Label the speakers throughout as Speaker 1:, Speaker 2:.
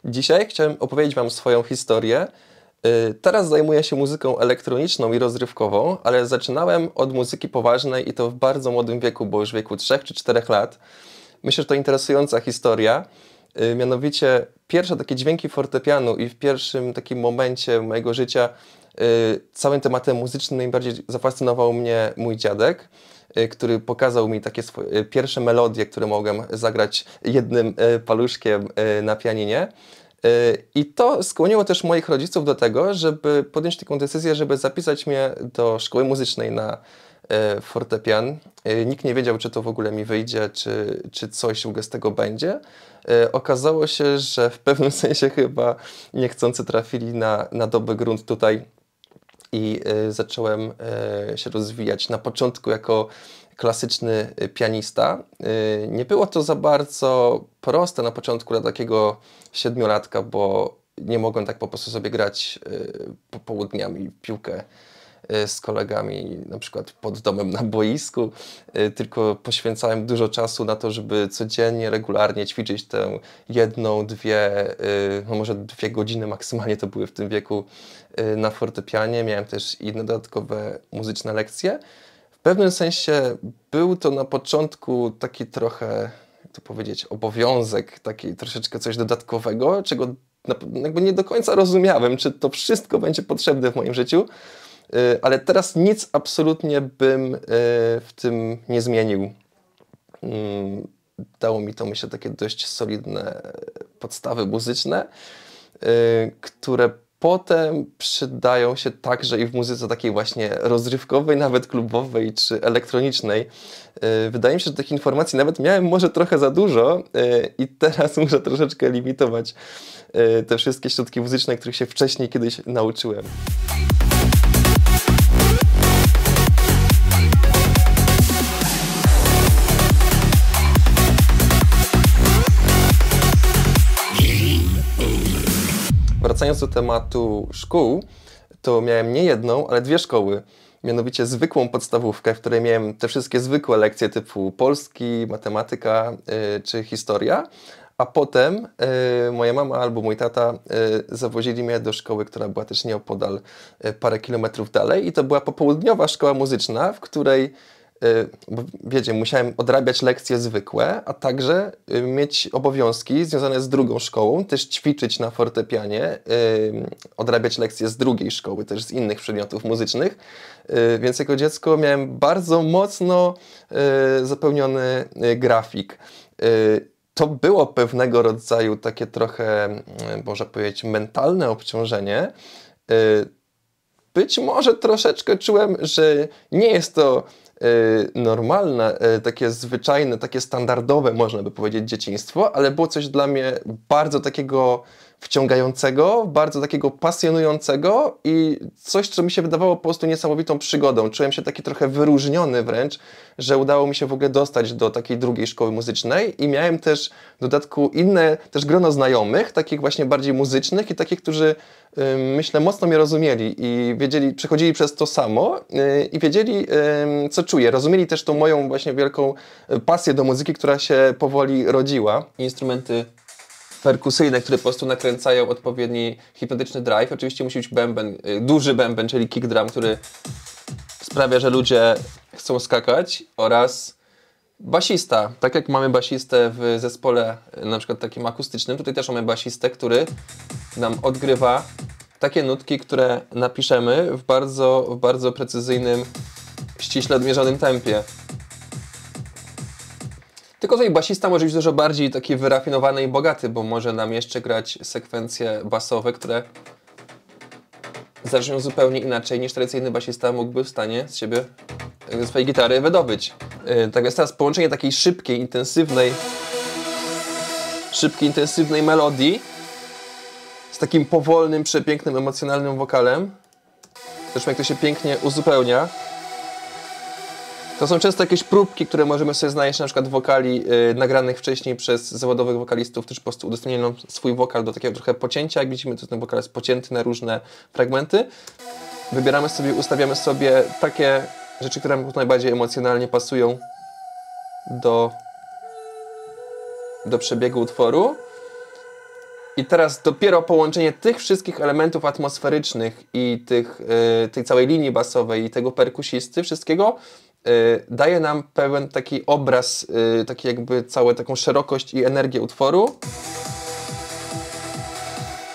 Speaker 1: Dzisiaj chciałem opowiedzieć Wam swoją historię. Teraz zajmuję się muzyką elektroniczną i rozrywkową, ale zaczynałem od muzyki poważnej i to w bardzo młodym wieku, bo już w wieku 3 czy 4 lat. Myślę, że to interesująca historia. Mianowicie pierwsze takie dźwięki fortepianu i w pierwszym takim momencie mojego życia całym tematem muzycznym najbardziej zafascynował mnie mój dziadek, który pokazał mi takie swoje pierwsze melodie, które mogłem zagrać jednym paluszkiem na pianinie. I to skłoniło też moich rodziców do tego, żeby podjąć taką decyzję, żeby zapisać mnie do szkoły muzycznej na fortepian. Nikt nie wiedział, czy to w ogóle mi wyjdzie, czy coś w ogóle z tego będzie. Okazało się, że w pewnym sensie chyba niechcący trafili na dobry grunt tutaj i zacząłem się rozwijać na początku jako klasyczny pianista. Nie było to za bardzo proste na początku dla takiego siedmiolatka, bo nie mogłem tak po prostu sobie grać popołudniami w piłkę z kolegami, na przykład pod domem na boisku, tylko poświęcałem dużo czasu na to, żeby codziennie, regularnie ćwiczyć tę jedną, dwie, no może 2 godziny maksymalnie to były w tym wieku na fortepianie. Miałem też inne dodatkowe muzyczne lekcje. W pewnym sensie był to na początku taki trochę, jak to powiedzieć, obowiązek, taki troszeczkę coś dodatkowego, czego jakby nie do końca rozumiałem, czy to wszystko będzie potrzebne w moim życiu, ale teraz nic absolutnie bym w tym nie zmienił. Dało mi to, myślę, takie dość solidne podstawy muzyczne, które potem przydają się także i w muzyce takiej właśnie rozrywkowej, nawet klubowej czy elektronicznej. Wydaje mi się, że tych informacji nawet miałem może trochę za dużo i teraz muszę troszeczkę limitować te wszystkie środki muzyczne, których się wcześniej kiedyś nauczyłem. Wracając do tematu szkół, to miałem nie jedną, ale 2 szkoły. Mianowicie zwykłą podstawówkę, w której miałem te wszystkie zwykłe lekcje typu polski, matematyka czy historia, a potem moja mama albo mój tata zawozili mnie do szkoły, która była też nieopodal, parę kilometrów dalej, i to była popołudniowa szkoła muzyczna, w której bo wiecie, musiałem odrabiać lekcje zwykłe, a także mieć obowiązki związane z drugą szkołą, też ćwiczyć na fortepianie, odrabiać lekcje z drugiej szkoły, też z innych przedmiotów muzycznych, więc jako dziecko miałem bardzo mocno zapełniony grafik. To było pewnego rodzaju takie trochę, można powiedzieć, mentalne obciążenie. Być może troszeczkę czułem, że nie jest to normalne, takie zwyczajne, takie standardowe, można by powiedzieć, dzieciństwo, ale było coś dla mnie bardzo takiego wciągającego, bardzo takiego pasjonującego i coś, co mi się wydawało po prostu niesamowitą przygodą. Czułem się taki trochę wyróżniony wręcz, że udało mi się w ogóle dostać do takiej drugiej szkoły muzycznej i miałem też w dodatku inne, też grono znajomych, takich właśnie bardziej muzycznych i takich, którzy myślę mocno mnie rozumieli i wiedzieli, przechodzili przez to samo i wiedzieli, co czuję. Rozumieli też tą moją właśnie wielką pasję do muzyki, która się powoli rodziła. Instrumenty perkusyjne, które po prostu nakręcają odpowiedni hipnotyczny drive. Oczywiście musi być bęben, duży bęben, czyli kick drum, który sprawia, że ludzie chcą skakać, oraz basista. Tak jak mamy basistę w zespole na przykład takim akustycznym, tutaj też mamy basistę, który nam odgrywa takie nutki, które napiszemy w bardzo precyzyjnym, ściśle odmierzonym tempie. Tylko tutaj basista może być dużo bardziej taki wyrafinowany i bogaty, bo może nam jeszcze grać sekwencje basowe, które zabrzmią zupełnie inaczej niż tradycyjny basista mógłby w stanie z siebie, ze swojej gitary wydobyć. Tak więc teraz połączenie takiej szybkiej, intensywnej melodii z takim powolnym, przepięknym, emocjonalnym wokalem. Zresztą jak to się pięknie uzupełnia. To są często jakieś próbki, które możemy sobie znaleźć na przykład wokali nagranych wcześniej przez zawodowych wokalistów, którzy po prostu udostępnili nam swój wokal do takiego trochę pocięcia. Jak widzimy, to ten wokal jest pocięty na różne fragmenty. Wybieramy sobie, ustawiamy sobie takie rzeczy, które nam najbardziej emocjonalnie pasują do przebiegu utworu. I teraz dopiero połączenie tych wszystkich elementów atmosferycznych i tej całej linii basowej i tego perkusisty, wszystkiego daje nam pewien taki obraz, taki jakby całą taką szerokość i energię utworu.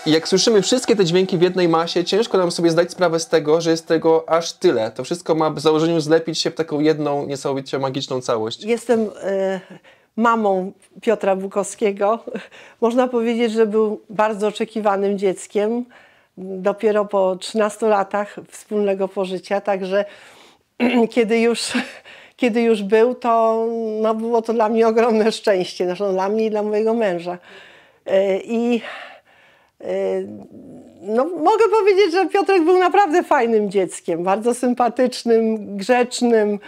Speaker 1: I jak słyszymy wszystkie te dźwięki w jednej masie, ciężko nam sobie zdać sprawę z tego, że jest tego aż tyle. To wszystko ma w założeniu zlepić się w taką jedną niesamowicie magiczną całość.
Speaker 2: Jestem mamą Piotra Bukowskiego. Można powiedzieć, że był bardzo oczekiwanym dzieckiem. Dopiero po 13 latach wspólnego pożycia, także kiedy już był, to no, było to dla mnie ogromne szczęście. Zresztą dla mnie i dla mojego męża. No, mogę powiedzieć, że Piotrek był naprawdę fajnym dzieckiem, bardzo sympatycznym, grzecznym.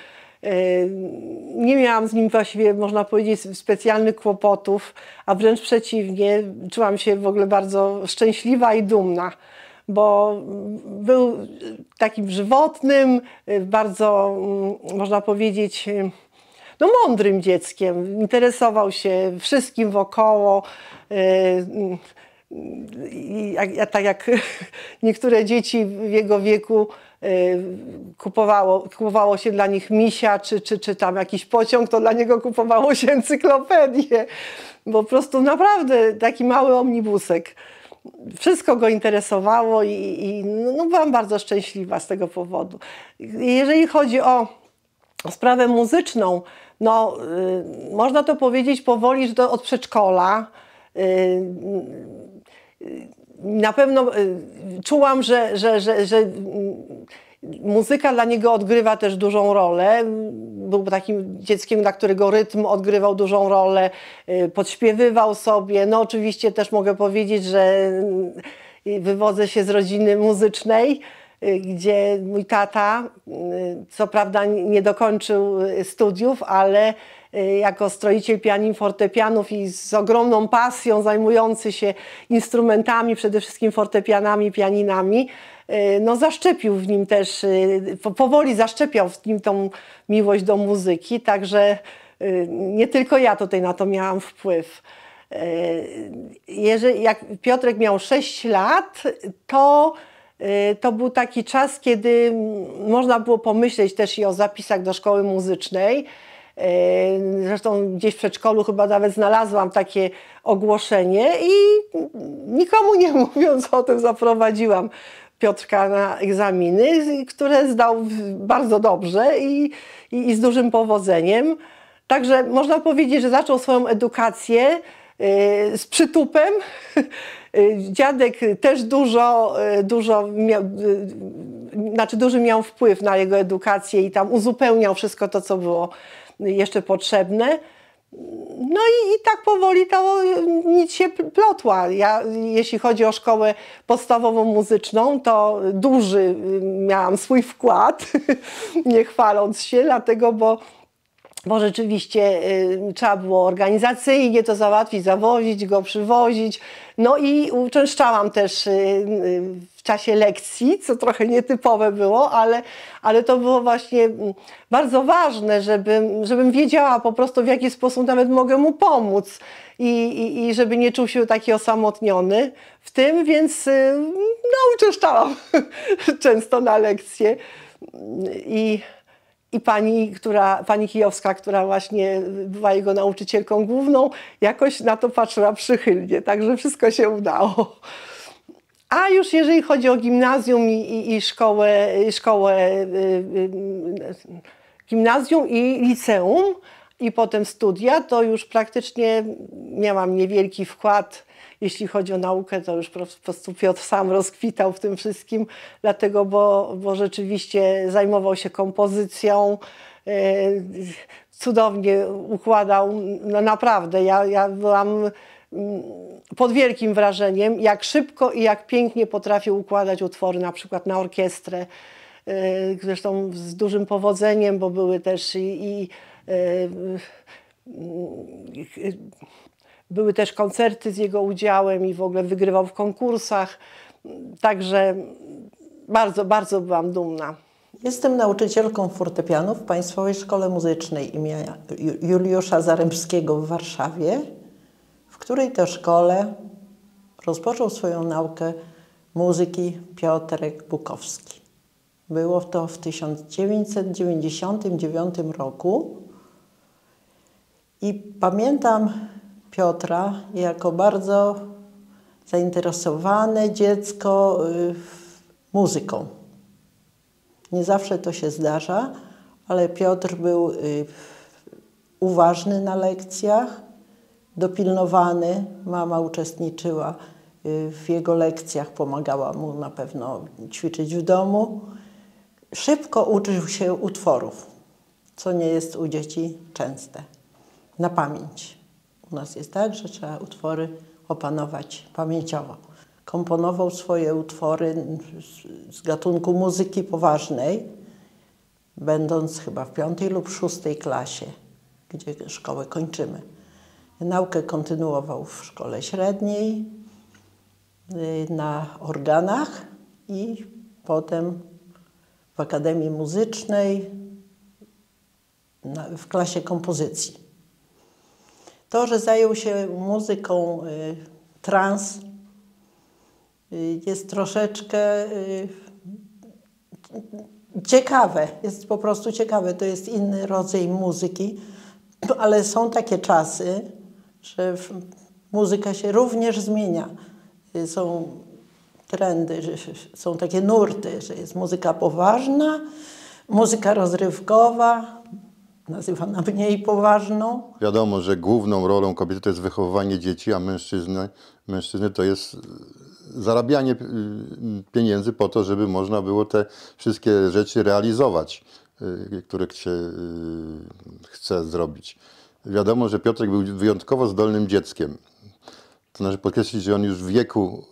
Speaker 2: Nie miałam z nim właściwie, można powiedzieć, specjalnych kłopotów, a wręcz przeciwnie, czułam się w ogóle bardzo szczęśliwa i dumna, bo był takim żywotnym, bardzo, można powiedzieć, no, mądrym dzieckiem. Interesował się wszystkim wokoło. Tak jak niektóre dzieci w jego wieku kupowało się dla nich misia, czy tam jakiś pociąg, to dla niego kupowało się encyklopedię. Po prostu naprawdę taki mały omnibusek. Wszystko go interesowało i no, byłam bardzo szczęśliwa z tego powodu. Jeżeli chodzi o sprawę muzyczną, no, można to powiedzieć powoli, że to od przedszkola. Na pewno czułam, że muzyka dla niego odgrywa też dużą rolę. Był takim dzieckiem, dla którego rytm odgrywał dużą rolę, podśpiewywał sobie. No oczywiście też mogę powiedzieć, że wywodzę się z rodziny muzycznej, gdzie mój tata, co prawda nie dokończył studiów, ale jako stroiciel pianin, fortepianów i z ogromną pasją zajmujący się instrumentami, przede wszystkim fortepianami, pianinami, no zaszczepił w nim też, powoli zaszczepiał w nim tą miłość do muzyki, także nie tylko ja tutaj na to miałam wpływ. Jak Piotrek miał 6 lat, to był taki czas, kiedy można było pomyśleć też i o zapisach do szkoły muzycznej. Zresztą gdzieś w przedszkolu chyba nawet znalazłam takie ogłoszenie i nikomu nie mówiąc o tym zaprowadziłam Piotrka na egzaminy, które zdał bardzo dobrze i z dużym powodzeniem. Także można powiedzieć, że zaczął swoją edukację z przytupem. Dziadek też duży miał wpływ na jego edukację i tam uzupełniał wszystko to, co było jeszcze potrzebne. No i tak powoli to nic się plotła. Jeśli chodzi o szkołę podstawową muzyczną, to duży miałam swój wkład, nie chwaląc się, dlatego, bo rzeczywiście trzeba było organizacyjnie to załatwić, zawozić go, przywozić. No i uczęszczałam też w czasie lekcji, co trochę nietypowe było, ale to było właśnie bardzo ważne, żebym wiedziała po prostu, w jaki sposób nawet mogę mu pomóc i żeby nie czuł się taki osamotniony w tym, więc no, uczęszczałam często na lekcje i pani Kijowska, która właśnie była jego nauczycielką główną, jakoś na to patrzyła przychylnie, także wszystko się udało. A już jeżeli chodzi o gimnazjum i gimnazjum i liceum i potem studia, to już praktycznie miałam niewielki wkład. Jeśli chodzi o naukę, to już po prostu Piotr sam rozkwitał w tym wszystkim, dlatego, bo rzeczywiście zajmował się kompozycją, cudownie układał, no naprawdę, ja byłam pod wielkim wrażeniem, jak szybko i jak pięknie potrafił układać utwory, na przykład na orkiestrę, zresztą z dużym powodzeniem, bo były też były też koncerty z jego udziałem i w ogóle wygrywał w konkursach, także bardzo, bardzo byłam dumna.
Speaker 3: Jestem nauczycielką fortepianu w Państwowej Szkole Muzycznej imienia Juliusza Zarembskiego w Warszawie, w której to szkole rozpoczął swoją naukę muzyki Piotrek Bukowski. Było to w 1999 roku i pamiętam Piotra jako bardzo zainteresowane dziecko muzyką. Nie zawsze to się zdarza, ale Piotr był uważny na lekcjach, dopilnowany. Mama uczestniczyła w jego lekcjach, pomagała mu na pewno ćwiczyć w domu. Szybko uczył się utworów, co nie jest u dzieci częste, na pamięć. U nas jest tak, że trzeba utwory opanować pamięciowo. Komponował swoje utwory z gatunku muzyki poważnej, będąc chyba w 5. lub 6. klasie, gdzie szkołę kończymy. Naukę kontynuował w szkole średniej, na organach i potem w Akademii Muzycznej w klasie kompozycji. To, że zajął się muzyką trans, jest troszeczkę ciekawe, jest po prostu ciekawe. To jest inny rodzaj muzyki, ale są takie czasy, że muzyka się również zmienia. Są trendy, że są takie nurty, że jest muzyka poważna, muzyka rozrywkowa, nazywana mniej poważną.
Speaker 4: Wiadomo, że główną rolą kobiety to jest wychowywanie dzieci, a mężczyzny to jest zarabianie pieniędzy po to, żeby można było te wszystkie rzeczy realizować, które się chce zrobić. Wiadomo, że Piotrek był wyjątkowo zdolnym dzieckiem. To należy podkreślić, że on już w wieku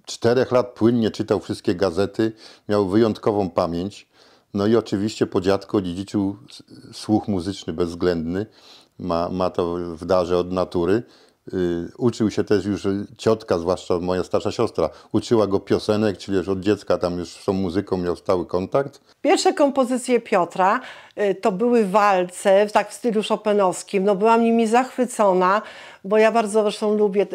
Speaker 4: 4 lat płynnie czytał wszystkie gazety, miał wyjątkową pamięć. No i oczywiście po dziadku odziedziczył słuch muzyczny bezwzględny. Ma to w darze od natury. Uczył się też już ciotka, zwłaszcza moja starsza siostra, uczyła go piosenek, czyli już od dziecka tam już z tą muzyką miał stały kontakt.
Speaker 2: Pierwsze kompozycje Piotra to były walce, tak w stylu chopinowskim. No, byłam nimi zachwycona, bo ja bardzo zresztą lubię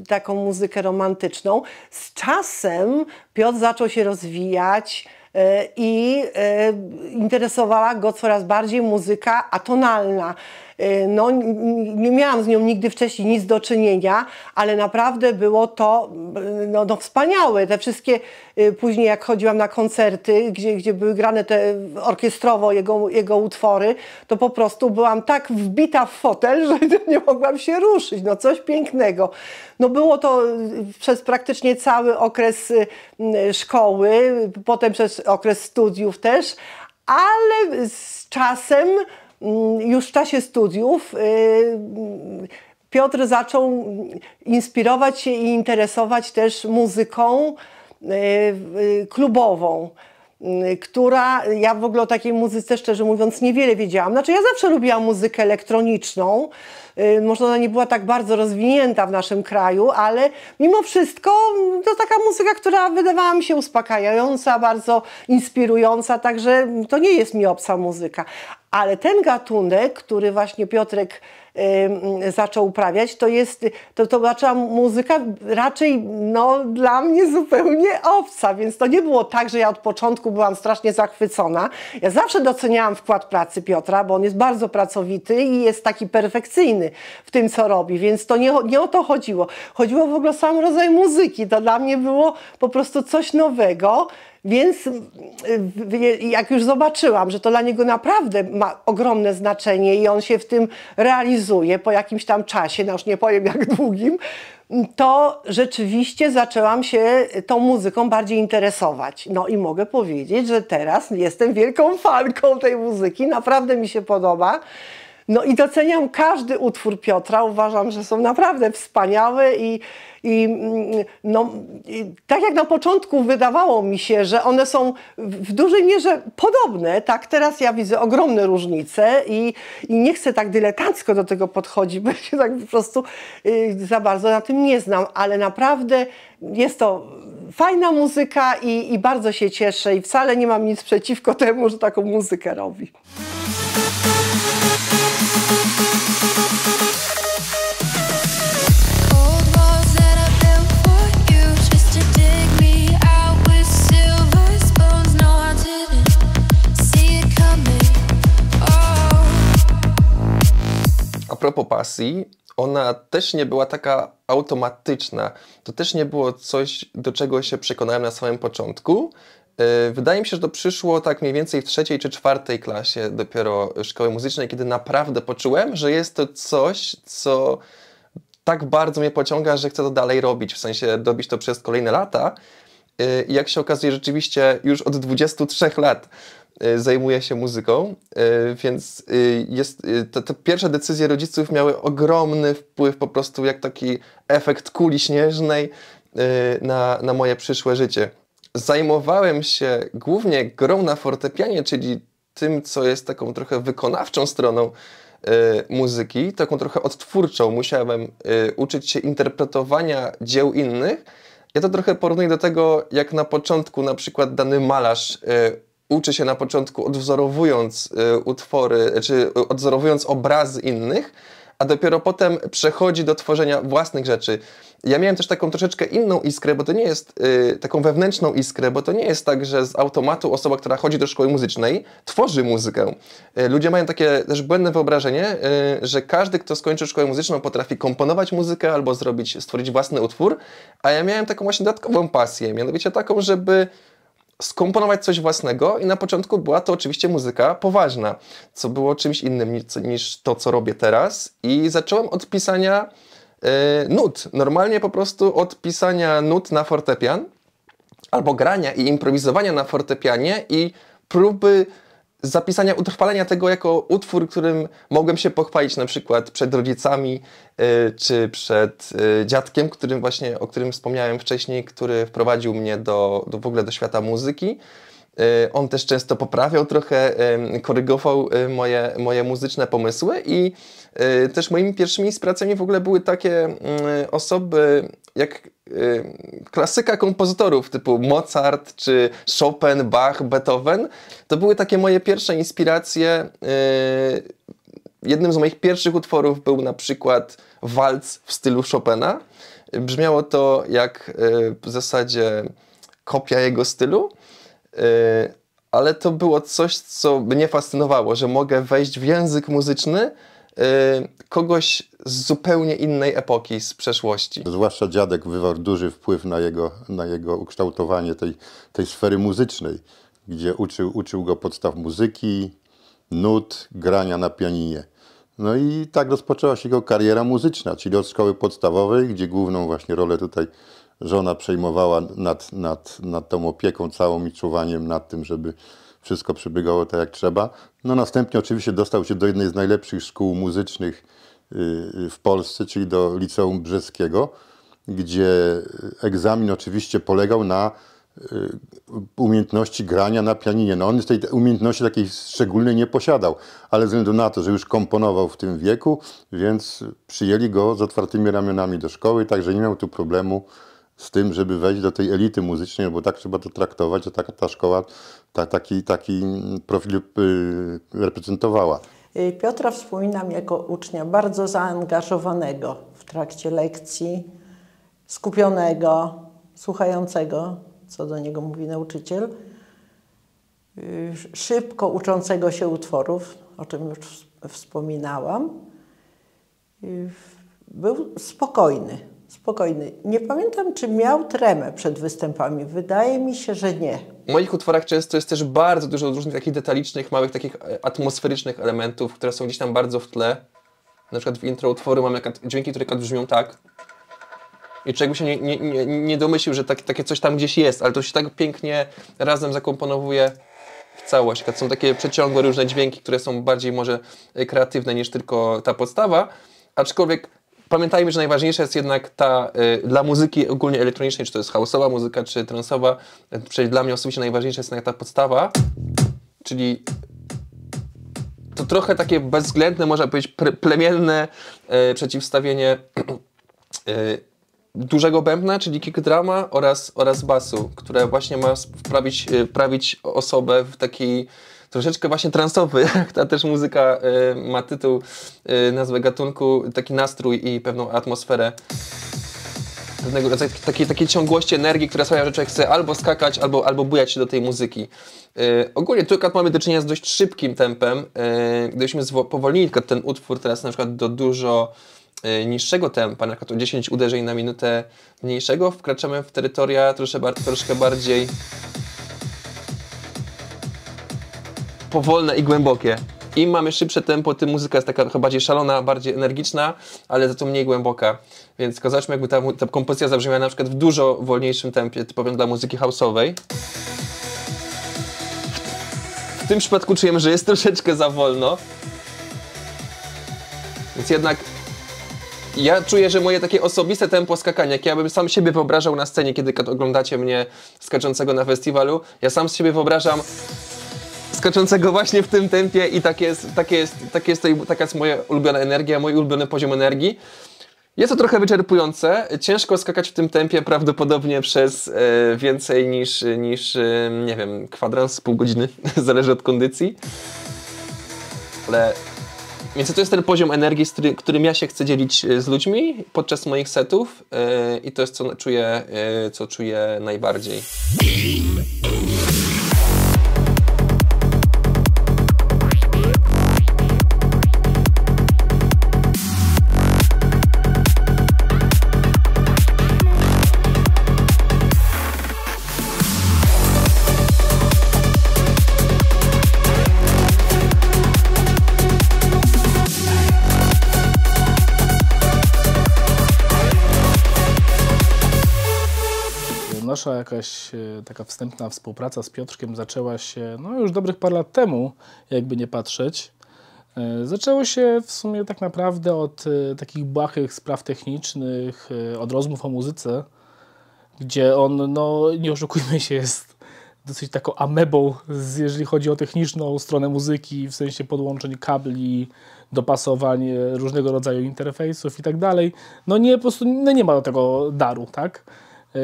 Speaker 2: taką muzykę romantyczną. Z czasem Piotr zaczął się rozwijać i interesowała go coraz bardziej muzyka atonalna. No, nie miałam z nią nigdy wcześniej nic do czynienia, ale naprawdę było to no wspaniałe. Te wszystkie, później jak chodziłam na koncerty, gdzie były grane te orkiestrowo jego utwory, to po prostu byłam tak wbita w fotel, że nie mogłam się ruszyć. No coś pięknego. No było to przez praktycznie cały okres szkoły, potem przez okres studiów też, ale z czasem już w czasie studiów Piotr zaczął inspirować się i interesować też muzyką klubową, która, ja w ogóle o takiej muzyce szczerze mówiąc niewiele wiedziałam. Znaczy ja zawsze lubiłam muzykę elektroniczną, może ona nie była tak bardzo rozwinięta w naszym kraju, ale mimo wszystko to taka muzyka, która wydawała mi się uspokajająca, bardzo inspirująca, także to nie jest mi obca muzyka. Ale ten gatunek, który właśnie Piotrek zaczął uprawiać, to była muzyka raczej no, dla mnie zupełnie obca, więc to nie było tak, że ja od początku byłam strasznie zachwycona. Ja zawsze doceniałam wkład pracy Piotra, bo on jest bardzo pracowity i jest taki perfekcyjny w tym, co robi, więc to nie o to chodziło. Chodziło w ogóle o sam rodzaj muzyki, to dla mnie było po prostu coś nowego. Więc jak już zobaczyłam, że to dla niego naprawdę ma ogromne znaczenie i on się w tym realizuje po jakimś tam czasie, no już nie powiem jak długim, to rzeczywiście zaczęłam się tą muzyką bardziej interesować. No i mogę powiedzieć, że teraz jestem wielką fanką tej muzyki, naprawdę mi się podoba. No i doceniam każdy utwór Piotra, uważam, że są naprawdę wspaniałe i tak jak na początku wydawało mi się, że one są w dużej mierze podobne, tak teraz ja widzę ogromne różnice i nie chcę tak dyletancko do tego podchodzić, bo ja się tak po prostu za bardzo na tym nie znam, ale naprawdę jest to fajna muzyka i bardzo się cieszę i wcale nie mam nic przeciwko temu, że taką muzykę robi.
Speaker 5: Old walls that I built for
Speaker 1: propos pasji, ona też nie była taka automatyczna. To też nie było coś, do czego się przekonałem na samym początku. Wydaje mi się, że to przyszło tak mniej więcej w 3. czy 4. klasie dopiero szkoły muzycznej, kiedy naprawdę poczułem, że jest to coś, co tak bardzo mnie pociąga, że chcę to dalej robić, w sensie robić to przez kolejne lata. I jak się okazuje, rzeczywiście już od 23 lat zajmuję się muzyką, więc te pierwsze decyzje rodziców miały ogromny wpływ, po prostu jak taki efekt kuli śnieżnej na moje przyszłe życie. Zajmowałem się głównie grą na fortepianie, czyli tym, co jest taką trochę wykonawczą stroną muzyki, taką trochę odtwórczą. Musiałem uczyć się interpretowania dzieł innych. Ja to trochę porównuję do tego, jak na początku na przykład dany malarz uczy się na początku odwzorowując utwory, czy odwzorowując obrazy innych, a dopiero potem przechodzi do tworzenia własnych rzeczy. Ja miałem też taką troszeczkę inną iskrę, bo to nie jest taką wewnętrzną iskrę, bo to nie jest tak, że z automatu osoba, która chodzi do szkoły muzycznej, tworzy muzykę. Ludzie mają takie też błędne wyobrażenie, że każdy, kto skończył szkołę muzyczną, potrafi komponować muzykę albo stworzyć własny utwór, a ja miałem taką właśnie dodatkową pasję, mianowicie taką, żeby skomponować coś własnego i na początku była to oczywiście muzyka poważna, co było czymś innym niż to, co robię teraz, i zacząłem od pisania nut. Normalnie po prostu od pisania nut na fortepian albo grania i improwizowania na fortepianie i próby zapisania, utrwalenia tego jako utwór, którym mogłem się pochwalić na przykład przed rodzicami czy przed dziadkiem, o którym wspomniałem wcześniej, który wprowadził mnie w ogóle do świata muzyki. On też często poprawiał trochę, korygował moje muzyczne pomysły i też moimi pierwszymi inspiracjami w ogóle były takie osoby jak klasyka kompozytorów typu Mozart czy Chopin, Bach, Beethoven. To były takie moje pierwsze inspiracje. Jednym z moich pierwszych utworów był na przykład walc w stylu Chopina. Brzmiało to jak w zasadzie kopia jego stylu. Ale to było coś, co mnie fascynowało, że mogę wejść w język muzyczny kogoś z zupełnie innej epoki, z przeszłości.
Speaker 4: Zwłaszcza dziadek wywarł duży wpływ na jego ukształtowanie tej sfery muzycznej, gdzie uczył go podstaw muzyki, nut, grania na pianinie. No i tak rozpoczęła się jego kariera muzyczna, czyli od szkoły podstawowej, gdzie główną właśnie rolę tutaj żona przejmowała nad tą opieką całą i czuwaniem nad tym, żeby wszystko przebiegało tak jak trzeba. No następnie oczywiście dostał się do jednej z najlepszych szkół muzycznych w Polsce, czyli do Liceum Brzeskiego, gdzie egzamin oczywiście polegał na umiejętności grania na pianinie. No on tej umiejętności takiej szczególnej nie posiadał, ale ze względu na to, że już komponował w tym wieku, więc przyjęli go z otwartymi ramionami do szkoły, także nie miał tu problemu z tym, żeby wejść do tej elity muzycznej, bo tak trzeba to traktować, że ta szkoła taki profil reprezentowała.
Speaker 3: Piotra wspominam jako ucznia bardzo zaangażowanego w trakcie lekcji, skupionego, słuchającego, co do niego mówi nauczyciel, szybko uczącego się utworów, o czym już wspominałam. Był spokojny. Nie pamiętam, czy miał tremę przed występami. Wydaje mi się, że nie.
Speaker 1: W moich utworach często jest też bardzo dużo różnych takich detalicznych, małych takich atmosferycznych elementów, które są gdzieś tam bardzo w tle. Na przykład w intro utworu mamy dźwięki, które brzmią tak. I człowiek by się nie domyślił, że takie coś tam gdzieś jest, ale to się tak pięknie razem zakomponowuje w całość. Są takie przeciągłe różne dźwięki, które są bardziej może kreatywne niż tylko ta podstawa, aczkolwiek pamiętajmy, że najważniejsza jest jednak dla muzyki ogólnie elektronicznej, czy to jest house'owa muzyka, czy transowa, czyli dla mnie osobiście najważniejsza jest jednak ta podstawa, czyli to trochę takie bezwzględne, można powiedzieć praplemienne przeciwstawienie dużego bębna, czyli kick drama oraz basu, które właśnie ma wprawić osobę w taki troszeczkę właśnie transowy, jak ta też muzyka ma tytuł, nazwę gatunku, taki nastrój i pewną atmosferę. pewnego rodzaju takiej ciągłości energii, która sprawia, że człowiek chce albo skakać, albo bujać się do tej muzyki. Ogólnie tu akurat mamy do czynienia z dość szybkim tempem. Gdybyśmy powolnili ten utwór teraz na przykład do dużo niższego tempa, na przykład o 10 uderzeń na minutę mniejszego, wkraczamy w terytoria troszkę bardziej powolne i głębokie. Im mamy szybsze tempo, tym muzyka jest taka trochę bardziej szalona, bardziej energiczna, ale za to mniej głęboka. Więc zobaczmy, jakby ta kompozycja zabrzmiała na przykład w dużo wolniejszym tempie, typowym dla muzyki house'owej. W tym przypadku czujemy, że jest troszeczkę za wolno. Więc jednak ja czuję, że moje takie osobiste tempo skakania, jak ja bym sam siebie wyobrażał na scenie, kiedy oglądacie mnie skaczącego na festiwalu, ja sam z siebie wyobrażam skaczącego właśnie w tym tempie i taka jest moja ulubiona energia, mój ulubiony poziom energii. Jest to trochę wyczerpujące, ciężko skakać w tym tempie prawdopodobnie przez więcej niż nie wiem, kwadrans, pół godziny, zależy od kondycji. Ale więc to jest ten poziom energii, którym ja się chcę dzielić z ludźmi podczas moich setów i to jest co czuję najbardziej.
Speaker 5: Nasza jakaś taka wstępna współpraca z Piotrkiem zaczęła się no już dobrych parę lat temu, jakby nie patrzeć. Zaczęło się w sumie tak naprawdę od takich błahych spraw technicznych, od rozmów o muzyce, gdzie on, no nie oszukujmy się, jest dosyć taką amebą, jeżeli chodzi o techniczną stronę muzyki, w sensie podłączeń kabli, dopasowań różnego rodzaju interfejsów i tak dalej. No nie, po prostu nie ma do tego daru, tak?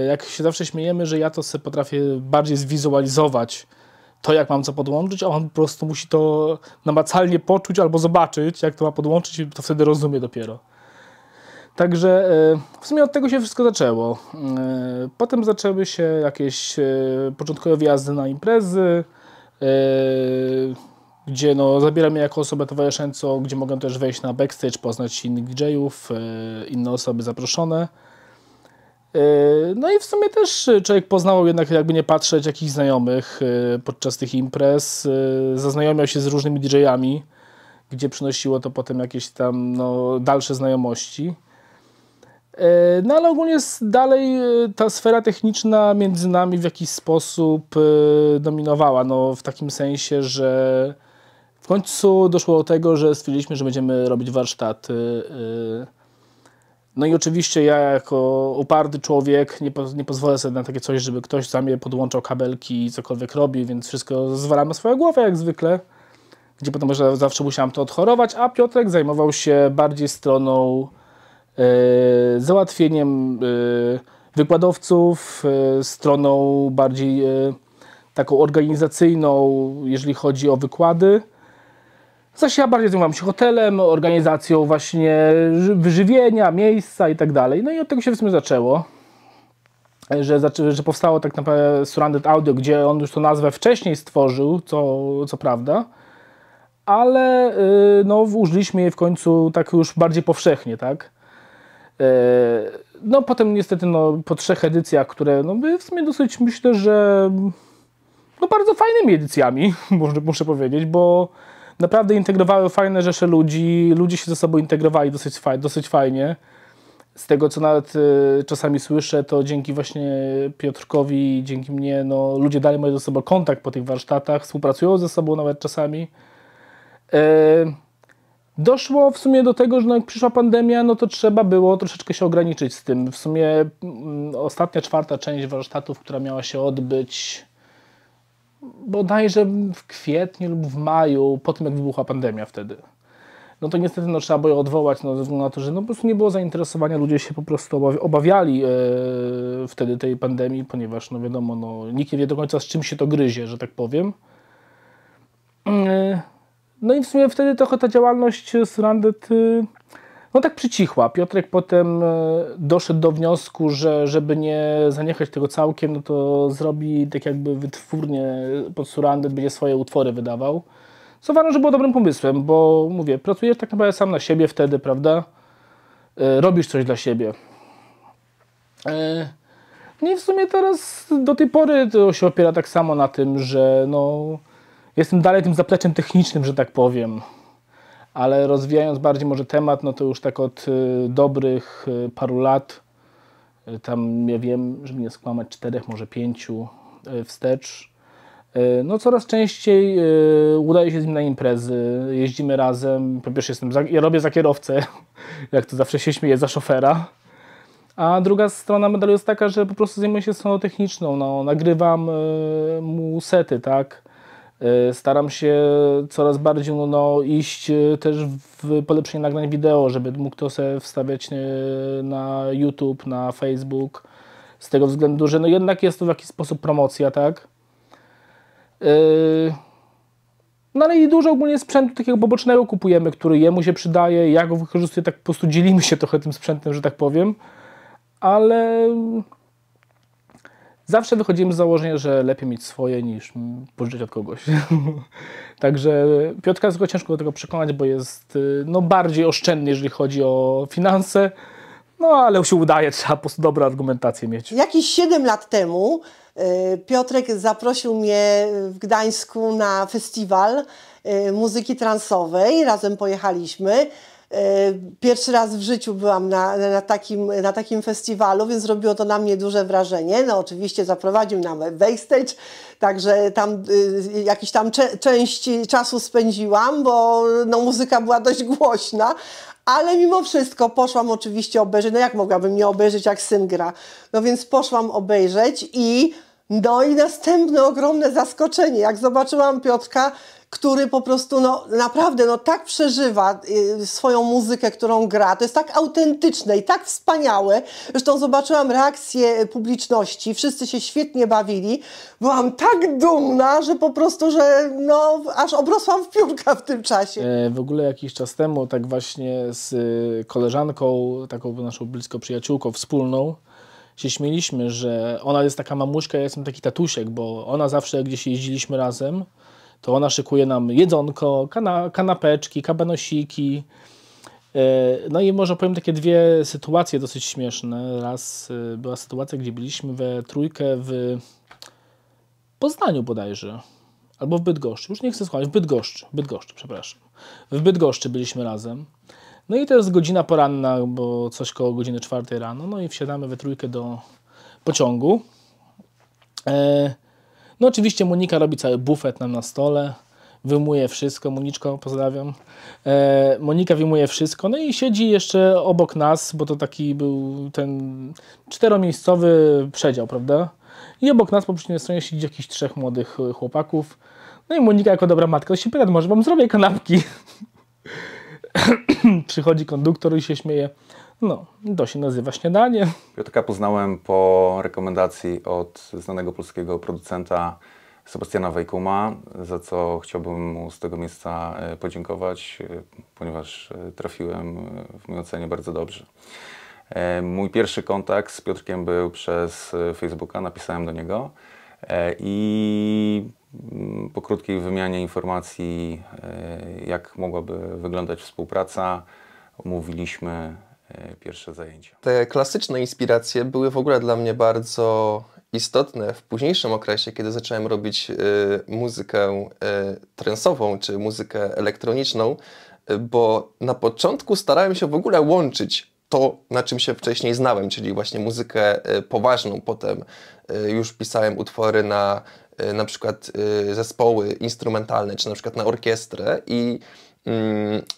Speaker 5: Jak się zawsze śmiejemy, że ja to sobie potrafię bardziej zwizualizować to, jak mam co podłączyć, a on po prostu musi to namacalnie poczuć albo zobaczyć, jak to ma podłączyć i to wtedy rozumie dopiero. Także w sumie od tego się wszystko zaczęło. Potem zaczęły się jakieś początkowe wyjazdy na imprezy, gdzie no, zabiera mnie jako osobę towarzyszącą, gdzie mogę też wejść na backstage, poznać innych DJ-ów, inne osoby zaproszone. No i w sumie też człowiek poznał jednak, jakby nie patrzeć, jakichś znajomych podczas tych imprez. Zaznajomiał się z różnymi DJ-ami, gdzie przynosiło to potem jakieś tam no, dalsze znajomości. No ale ogólnie dalej ta sfera techniczna między nami w jakiś sposób dominowała. No, w takim sensie, że w końcu doszło do tego, że stwierdziliśmy, że będziemy robić warsztaty. No i oczywiście ja jako uparty człowiek nie pozwolę sobie na takie coś, żeby ktoś za mnie podłączał kabelki i cokolwiek robił, więc wszystko zwalam na swoją głowę jak zwykle, gdzie potem zawsze musiałem to odchorować, a Piotrek zajmował się bardziej stroną załatwieniem wykładowców, stroną bardziej taką organizacyjną, jeżeli chodzi o wykłady. Zaś ja bardziej zajmowałem się hotelem, organizacją właśnie wyżywienia, miejsca i tak dalej. No i od tego się w sumie zaczęło, że powstało tak naprawdę Surrounded Audio, gdzie on już tą nazwę wcześniej stworzył, co prawda, ale no, użyliśmy jej w końcu tak już bardziej powszechnie, tak? No potem niestety no, po 3 edycjach, które no, były w sumie dosyć, myślę, że no, bardzo fajnymi edycjami, muszę powiedzieć, bo naprawdę integrowały fajne rzesze ludzi, ludzie się ze sobą integrowali dosyć fajnie. Z tego, co nawet czasami słyszę, to dzięki właśnie Piotrkowi, dzięki mnie, no, ludzie dalej mają ze sobą kontakt po tych warsztatach, współpracują ze sobą nawet czasami. Doszło w sumie do tego, że no, jak przyszła pandemia, no to trzeba było troszeczkę się ograniczyć z tym. W sumie ostatnia 4. część warsztatów, która miała się odbyć bodajże w kwietniu lub w maju, po tym jak wybuchła pandemia wtedy. No to niestety no, trzeba było ją odwołać, no, ze względu na to, że no, po prostu nie było zainteresowania, ludzie się po prostu obawiali wtedy tej pandemii, ponieważ no wiadomo, no, nikt nie wie do końca, z czym się to gryzie, że tak powiem. No i w sumie wtedy trochę ta działalność Surrounded no tak przycichła. Piotrek potem doszedł do wniosku, że żeby nie zaniechać tego całkiem, no to zrobi tak jakby wytwórnię pod Surrounded, będzie swoje utwory wydawał. Co uważam, że było dobrym pomysłem, bo mówię, pracujesz tak naprawdę sam na siebie wtedy, prawda? Robisz coś dla siebie. No i w sumie teraz do tej pory to się opiera tak samo na tym, że no, jestem dalej tym zapleczem technicznym, że tak powiem. Ale rozwijając bardziej może temat, no to już tak od dobrych paru lat, tam ja wiem, żeby nie skłamać, 4, może 5 wstecz, no coraz częściej udaje się z nim na imprezy, jeździmy razem. Po pierwsze ja robię za kierowcę, jak to zawsze się śmieję, za szofera. A druga strona medalu jest taka, że po prostu zajmuję się stroną techniczną, no, nagrywam mu sety, tak. Staram się coraz bardziej iść też w polepszenie nagrań wideo, żeby mógł to sobie wstawiać na YouTube, na Facebook. Z tego względu, że no jednak jest to w jakiś sposób promocja, tak? No ale i dużo ogólnie sprzętu takiego pobocznego kupujemy, który jemu się przydaje. Ja go wykorzystuję, tak po prostu dzielimy się trochę tym sprzętem, że tak powiem. Ale zawsze wychodzimy z założenia, że lepiej mieć swoje niż pożyczyć od kogoś. Także Piotrka jest tylko ciężko do tego przekonać, bo jest no, bardziej oszczędny, jeżeli chodzi o finanse. No ale się udaje, trzeba po prostu dobrą argumentację mieć.
Speaker 2: Jakieś 7 lat temu Piotrek zaprosił mnie w Gdańsku na festiwal muzyki transowej. Razem pojechaliśmy. Pierwszy raz w życiu byłam na takim festiwalu, więc zrobiło to na mnie duże wrażenie. No oczywiście zaprowadził na backstage, także tam jakiś tam część czasu spędziłam, bo no, muzyka była dość głośna. Ale mimo wszystko poszłam oczywiście obejrzeć, no jak mogłabym nie obejrzeć, jak syn gra. No więc poszłam obejrzeć i następne ogromne zaskoczenie, jak zobaczyłam Piotrka, który po prostu no, naprawdę no, tak przeżywa swoją muzykę, którą gra. To jest tak autentyczne i tak wspaniałe. Zresztą zobaczyłam reakcję publiczności, wszyscy się świetnie bawili. Byłam tak dumna, że po prostu, że no, aż obrosłam w piórka w tym czasie.
Speaker 5: W ogóle jakiś czas temu tak właśnie z koleżanką, taką naszą bliską przyjaciółką wspólną, się śmieliśmy, że ona jest taka mamuśka, ja jestem taki tatusiek, bo ona zawsze, jak gdzieś jeździliśmy razem, to ona szykuje nam jedzonko, kanapeczki, kabanosiki. No i może powiem takie dwie sytuacje dosyć śmieszne. Raz była sytuacja, gdzie byliśmy we trójkę w Poznaniu bodajże, albo w Bydgoszczy. Już nie chcę słuchać, w Bydgoszczy, przepraszam. W Bydgoszczy byliśmy razem. No i to jest godzina poranna, bo coś koło godziny 4 rano. No i wsiadamy we trójkę do pociągu. No oczywiście Monika robi cały bufet nam na stole, wyjmuje wszystko. Moniczko, pozdrawiam. Monika wyjmuje wszystko, no i siedzi jeszcze obok nas, bo to taki był ten 4-miejscowy przedział, prawda? I obok nas po przeciwnej stronie siedzi jakichś 3 młodych chłopaków. No i Monika jako dobra matka się pyta, może wam zrobię kanapki? Przychodzi konduktor i się śmieje. No, to się nazywa śniadanie.
Speaker 6: Piotrka poznałem po rekomendacji od znanego polskiego producenta Sebastiana Wejkuma, za co chciałbym mu z tego miejsca podziękować, ponieważ trafiłem w mojej ocenie bardzo dobrze. Mój pierwszy kontakt z Piotrkiem był przez Facebooka, napisałem do niego i po krótkiej wymianie informacji, jak mogłaby wyglądać współpraca, omówiliśmy pierwsze zajęcia.
Speaker 1: Te klasyczne inspiracje były w ogóle dla mnie bardzo istotne w późniejszym okresie, kiedy zacząłem robić muzykę trance'ową czy muzykę elektroniczną, bo na początku starałem się w ogóle łączyć to, na czym się wcześniej znałem, czyli właśnie muzykę poważną. Potem już pisałem utwory na przykład zespoły instrumentalne, czy na przykład na orkiestrę i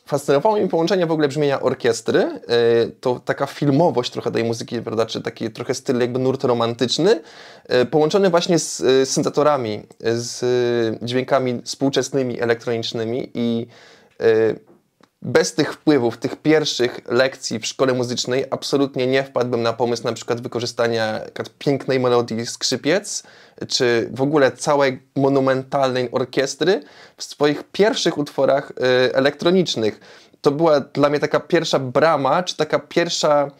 Speaker 1: fascynowało mnie połączenie w ogóle brzmienia orkiestry, to taka filmowość trochę tej muzyki, prawda, czy taki trochę styl jakby nurt romantyczny, połączony właśnie z syntezatorami, z dźwiękami współczesnymi, elektronicznymi i bez tych wpływów, tych pierwszych lekcji w szkole muzycznej absolutnie nie wpadłbym na pomysł na przykład wykorzystania pięknej melodii skrzypiec, czy w ogóle całej monumentalnej orkiestry w swoich pierwszych utworach elektronicznych. to była dla mnie taka pierwsza brama, czy taka pierwsza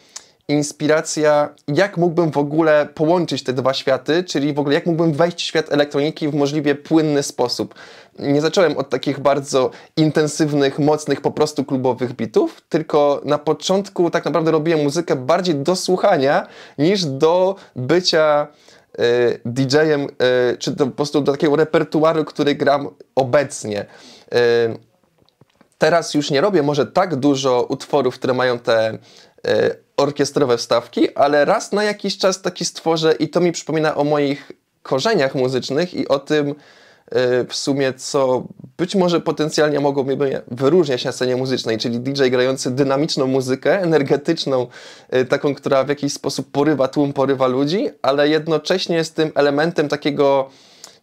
Speaker 1: inspiracja, jak mógłbym w ogóle połączyć te dwa światy, czyli w ogóle jak mógłbym wejść w świat elektroniki w możliwie płynny sposób. Nie zacząłem od takich bardzo intensywnych, mocnych, po prostu klubowych bitów, tylko na początku tak naprawdę robiłem muzykę bardziej do słuchania niż do bycia DJ-em, czy po prostu do takiego repertuaru, który gram obecnie. Teraz już nie robię może tak dużo utworów, które mają te orkiestrowe wstawki, ale raz na jakiś czas taki stworzę i to mi przypomina o moich korzeniach muzycznych i o tym w sumie, co być może potencjalnie mogło mnie wyróżniać na scenie muzycznej, czyli DJ grający dynamiczną muzykę, energetyczną, taką, która w jakiś sposób porywa tłum, porywa ludzi, ale jednocześnie jest tym elementem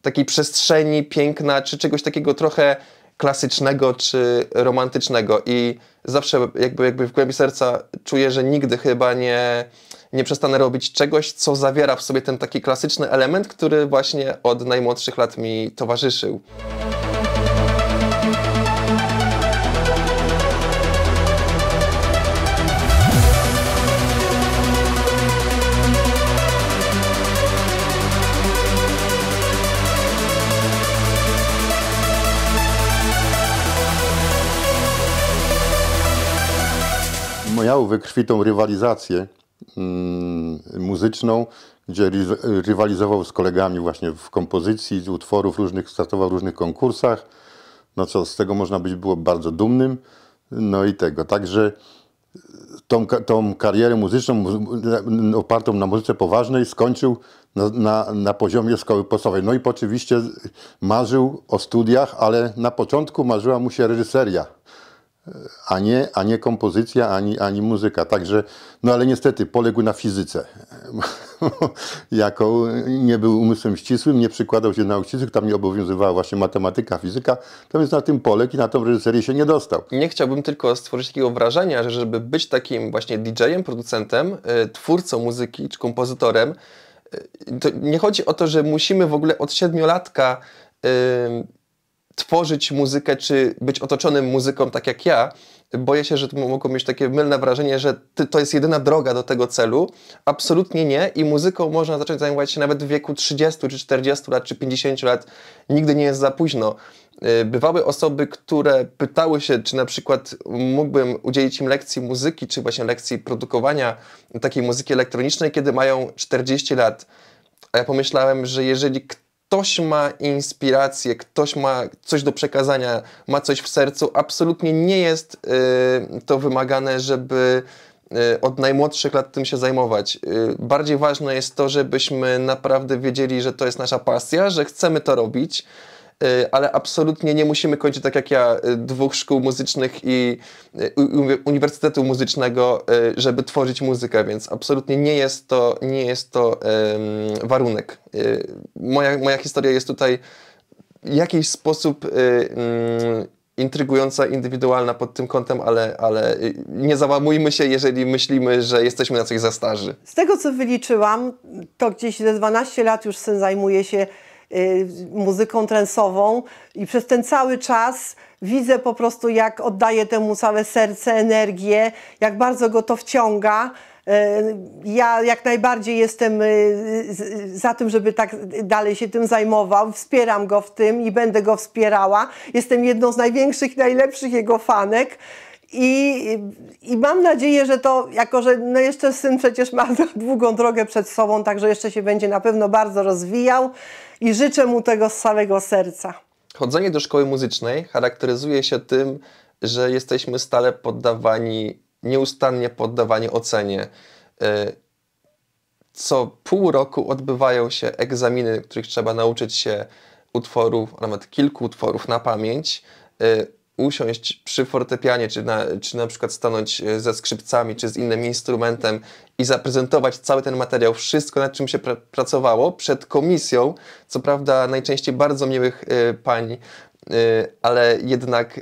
Speaker 1: takiej przestrzeni, piękna, czy czegoś takiego trochę klasycznego czy romantycznego i zawsze jakby w głębi serca czuję, że nigdy chyba nie przestanę robić czegoś, co zawiera w sobie ten taki klasyczny element, który właśnie od najmłodszych lat mi towarzyszył.
Speaker 4: Miał wykrwitą rywalizację muzyczną, gdzie rywalizował z kolegami właśnie w kompozycji utworów różnych, startował w różnych konkursach, no co z tego można było bardzo dumnym, no i tego, także tą karierę muzyczną opartą na muzyce poważnej skończył na poziomie szkoły podstawowej. No i oczywiście marzył o studiach, ale na początku marzyła mu się reżyseria, a nie kompozycja, ani muzyka. Także, no ale niestety poległ na fizyce. Jako nie był umysłem ścisłym, nie przykładał się nauk ścisłych, tam nie obowiązywała właśnie matematyka, fizyka, to więc na tym poległ i na tą reżyserię się nie dostał.
Speaker 1: Nie chciałbym tylko stworzyć takiego wrażenia, że żeby być takim właśnie DJ-em, producentem, twórcą muzyki czy kompozytorem, to nie chodzi o to, że musimy w ogóle od 7-latka tworzyć muzykę, czy być otoczonym muzyką tak jak ja. Boję się, że mogą mieć takie mylne wrażenie, że to jest jedyna droga do tego celu. Absolutnie nie i muzyką można zacząć zajmować się nawet w wieku 30, czy 40 lat, czy 50 lat. Nigdy nie jest za późno. Bywały osoby, które pytały się, czy na przykład mógłbym udzielić im lekcji muzyki, czy właśnie lekcji produkowania takiej muzyki elektronicznej, kiedy mają 40 lat. A ja pomyślałem, że jeżeli ktoś ma inspirację, ktoś ma coś do przekazania, ma coś w sercu, absolutnie nie jest to wymagane, żeby od najmłodszych lat tym się zajmować. Bardziej ważne jest to, żebyśmy naprawdę wiedzieli, że to jest nasza pasja, że chcemy to robić, ale absolutnie nie musimy kończyć tak jak ja 2 szkół muzycznych i uniwersytetu muzycznego, żeby tworzyć muzykę, więc absolutnie nie jest to warunek. Moja historia jest tutaj w jakiś sposób intrygująca, indywidualna pod tym kątem, ale nie załamujmy się, jeżeli myślimy, że jesteśmy na coś za starzy.
Speaker 2: Z tego, co wyliczyłam, to gdzieś ze 12 lat już syn zajmuje się muzyką trendsową i przez ten cały czas widzę po prostu, jak oddaje temu całe serce, energię, jak bardzo go to wciąga. Ja jak najbardziej jestem za tym, żeby tak dalej się tym zajmował. Wspieram go w tym i będę go wspierała. Jestem jedną z największych, najlepszych jego fanek. I mam nadzieję, że to, jako że no jeszcze syn przecież ma długą drogę przed sobą, także jeszcze się będzie na pewno bardzo rozwijał i życzę mu tego z całego serca.
Speaker 1: Chodzenie do szkoły muzycznej charakteryzuje się tym, że jesteśmy stale nieustannie poddawani ocenie. Co pół roku odbywają się egzaminy, których trzeba nauczyć się utworów, a nawet kilku utworów na pamięć, usiąść przy fortepianie, czy na przykład stanąć ze skrzypcami, czy z innym instrumentem i zaprezentować cały ten materiał, wszystko nad czym się pracowało przed komisją, co prawda najczęściej bardzo miłych pań, ale jednak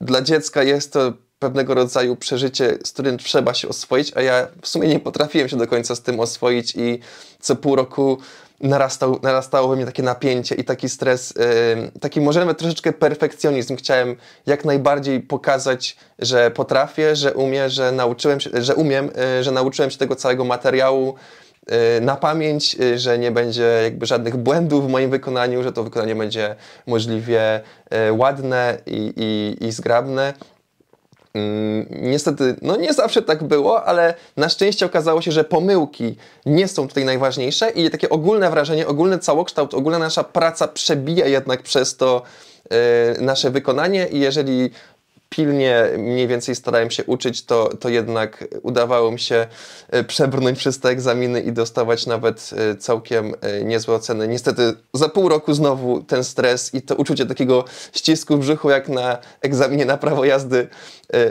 Speaker 1: dla dziecka jest to pewnego rodzaju przeżycie, z którym trzeba się oswoić, a ja w sumie nie potrafiłem się do końca z tym oswoić i co pół roku narastało we mnie takie napięcie i taki stres, taki może nawet troszeczkę perfekcjonizm. Chciałem jak najbardziej pokazać, że potrafię, że umiem, że nauczyłem się tego całego materiału na pamięć, że nie będzie jakby żadnych błędów w moim wykonaniu, że to wykonanie będzie możliwie ładne i zgrabne. Niestety, no nie zawsze tak było, ale na szczęście okazało się, że pomyłki nie są tutaj najważniejsze i takie ogólne wrażenie, ogólny całokształt, ogólna nasza praca przebija jednak przez to nasze wykonanie i jeżeli pilnie mniej więcej starałem się uczyć, to jednak udawało mi się przebrnąć przez te egzaminy i dostawać nawet całkiem niezłe oceny. Niestety za pół roku znowu ten stres i to uczucie takiego ścisku w brzuchu jak na egzaminie na prawo jazdy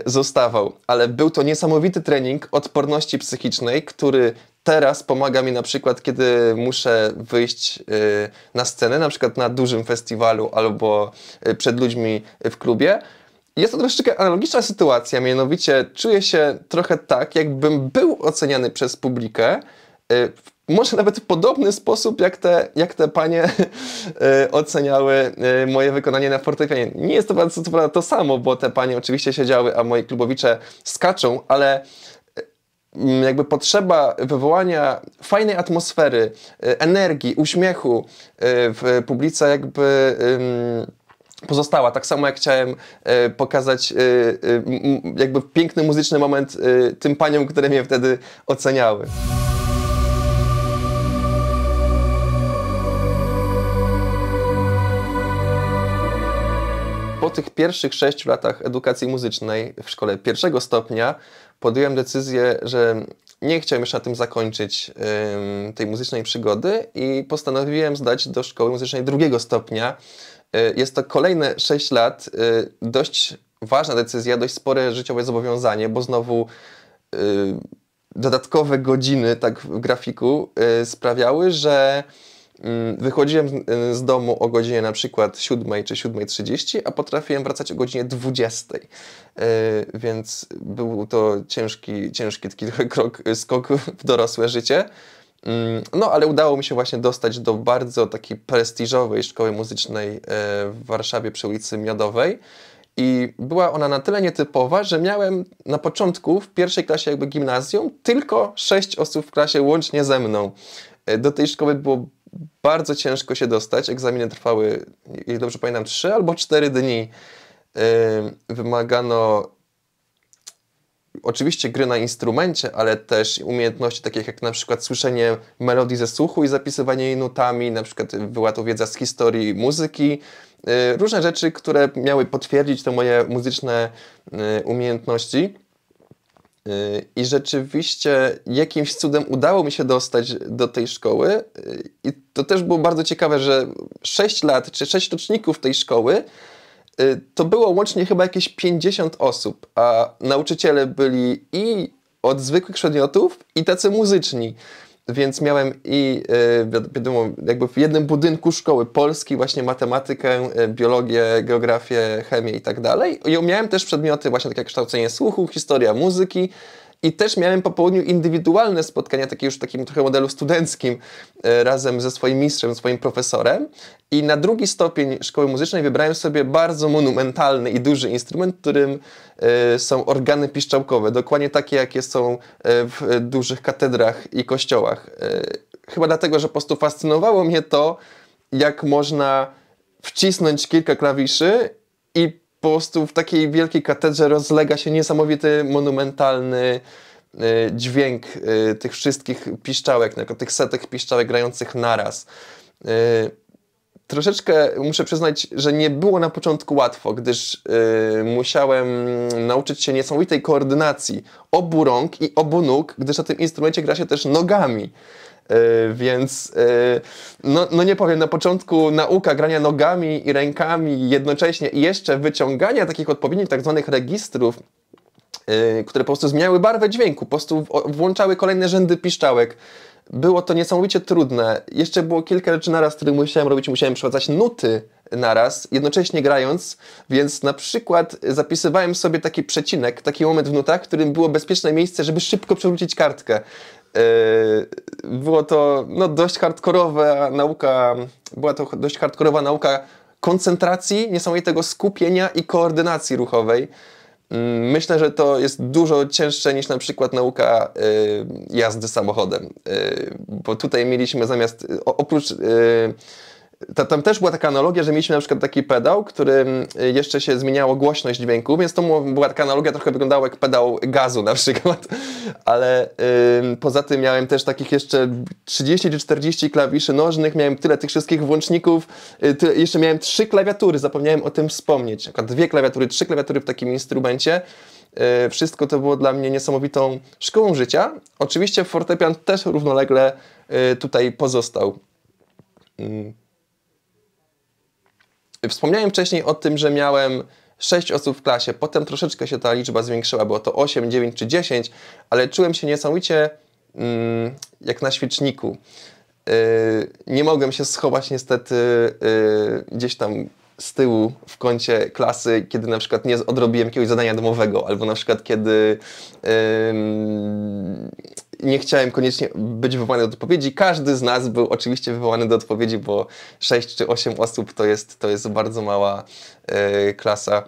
Speaker 1: zostawał. Ale był to niesamowity trening odporności psychicznej, który teraz pomaga mi na przykład, kiedy muszę wyjść na scenę, na przykład na dużym festiwalu albo przed ludźmi w klubie. Jest to troszeczkę analogiczna sytuacja, mianowicie czuję się trochę tak, jakbym był oceniany przez publikę, może nawet w podobny sposób, jak te panie oceniały moje wykonanie na fortepianie. Nie jest to prawda to samo, bo te panie oczywiście siedziały, a moi klubowicze skaczą, ale jakby potrzeba wywołania fajnej atmosfery, energii, uśmiechu w publice jakby pozostała. Tak samo jak chciałem pokazać jakby piękny muzyczny moment tym paniom, które mnie wtedy oceniały. Po tych pierwszych 6 latach edukacji muzycznej w szkole pierwszego stopnia podjąłem decyzję, że nie chciałem już na tym zakończyć tej muzycznej przygody i postanowiłem zdać do szkoły muzycznej drugiego stopnia. Jest to kolejne 6 lat, dość ważna decyzja, dość spore życiowe zobowiązanie, bo znowu dodatkowe godziny tak w grafiku sprawiały, że wychodziłem z domu o godzinie na przykład 7 czy 7:30, a potrafiłem wracać o godzinie 20. Więc był to ciężki taki skok w dorosłe życie. No, ale udało mi się właśnie dostać do bardzo takiej prestiżowej szkoły muzycznej w Warszawie przy ulicy Miodowej i była ona na tyle nietypowa, że miałem na początku w pierwszej klasie jakby gimnazjum tylko 6 osób w klasie łącznie ze mną. Do tej szkoły było bardzo ciężko się dostać, egzaminy trwały, jak dobrze pamiętam, 3 albo 4 dni. Wymagano oczywiście gry na instrumencie, ale też umiejętności takich jak na przykład słyszenie melodii ze słuchu i zapisywanie jej nutami, na przykład była to wiedza z historii muzyki, różne rzeczy, które miały potwierdzić te moje muzyczne umiejętności. I rzeczywiście jakimś cudem udało mi się dostać do tej szkoły i to też było bardzo ciekawe, że 6 lat czy 6 roczników tej szkoły to było łącznie chyba jakieś 50 osób, a nauczyciele byli i od zwykłych przedmiotów, i tacy muzyczni. Więc miałem i wiadomo, jakby w jednym budynku szkoły polski, właśnie matematykę, biologię, geografię, chemię i tak dalej. I miałem też przedmioty właśnie takie jak kształcenie słuchu, historia muzyki. I też miałem po południu indywidualne spotkania, takie już w takim trochę modelu studenckim, razem ze swoim mistrzem, swoim profesorem. I na drugi stopień szkoły muzycznej wybrałem sobie bardzo monumentalny i duży instrument, którym są organy piszczałkowe. Dokładnie takie, jakie są w dużych katedrach i kościołach. Chyba dlatego, że po prostu fascynowało mnie to, jak można wcisnąć kilka klawiszy i po prostu w takiej wielkiej katedrze rozlega się niesamowity, monumentalny dźwięk tych wszystkich piszczałek, tych setek piszczałek grających naraz. Troszeczkę muszę przyznać, że nie było na początku łatwo, gdyż musiałem nauczyć się niesamowitej koordynacji obu rąk i obu nóg, gdyż na tym instrumencie gra się też nogami. Więc no nie powiem, na początku nauka grania nogami i rękami jednocześnie i jeszcze wyciągania takich odpowiednich tak zwanych registrów które po prostu zmieniały barwę dźwięku, po prostu włączały kolejne rzędy piszczałek. Było to niesamowicie trudne. Jeszcze było kilka rzeczy naraz, które musiałem robić. Musiałem przeprowadzać nuty naraz, jednocześnie grając, więc na przykład zapisywałem sobie taki przecinek, taki moment w nutach, w którym było bezpieczne miejsce, żeby szybko przewrócić kartkę. Było to dość hardkorowa nauka, była to dość hardkorowa nauka koncentracji, niesamowitego skupienia i koordynacji ruchowej. Myślę, że to jest dużo cięższe niż na przykład nauka jazdy samochodem, bo tutaj mieliśmy zamiast, oprócz, tam też była taka analogia, że mieliśmy na przykład taki pedał, którym jeszcze się zmieniało głośność dźwięku, więc to była taka analogia, trochę wyglądała jak pedał gazu na przykład, ale poza tym miałem też takich jeszcze 30 czy 40 klawiszy nożnych, miałem tyle tych wszystkich włączników, jeszcze miałem 3 klawiatury, zapomniałem o tym wspomnieć, na przykład 2 klawiatury, 3 klawiatury w takim instrumencie. Wszystko to było dla mnie niesamowitą szkołą życia. Oczywiście fortepian też równolegle tutaj pozostał. Wspomniałem wcześniej o tym, że miałem 6 osób w klasie, potem troszeczkę się ta liczba zwiększyła, było to 8, 9 czy 10, ale czułem się niesamowicie jak na świeczniku. Nie mogłem się schować niestety gdzieś tam z tyłu w kącie klasy, kiedy na przykład nie odrobiłem jakiegoś zadania domowego, albo na przykład kiedy nie chciałem koniecznie być wywołany do odpowiedzi. Każdy z nas był oczywiście wywołany do odpowiedzi, bo 6 czy 8 osób to jest bardzo mała klasa.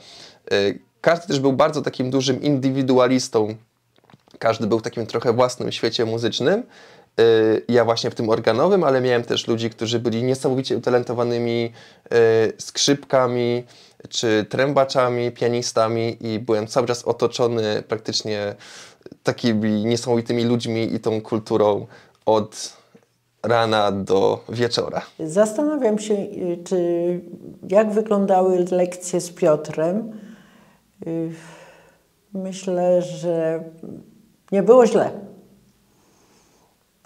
Speaker 1: Każdy też był bardzo takim dużym indywidualistą. Każdy był w takim trochę własnym świecie muzycznym. Ja właśnie w tym organowym, ale miałem też ludzi, którzy byli niesamowicie utalentowanymi skrzypkami, czy trębaczami, pianistami i byłem cały czas otoczony praktycznie takimi niesamowitymi ludźmi i tą kulturą od rana do wieczora.
Speaker 3: Zastanawiam się, jak wyglądały lekcje z Piotrem. Myślę, że nie było źle.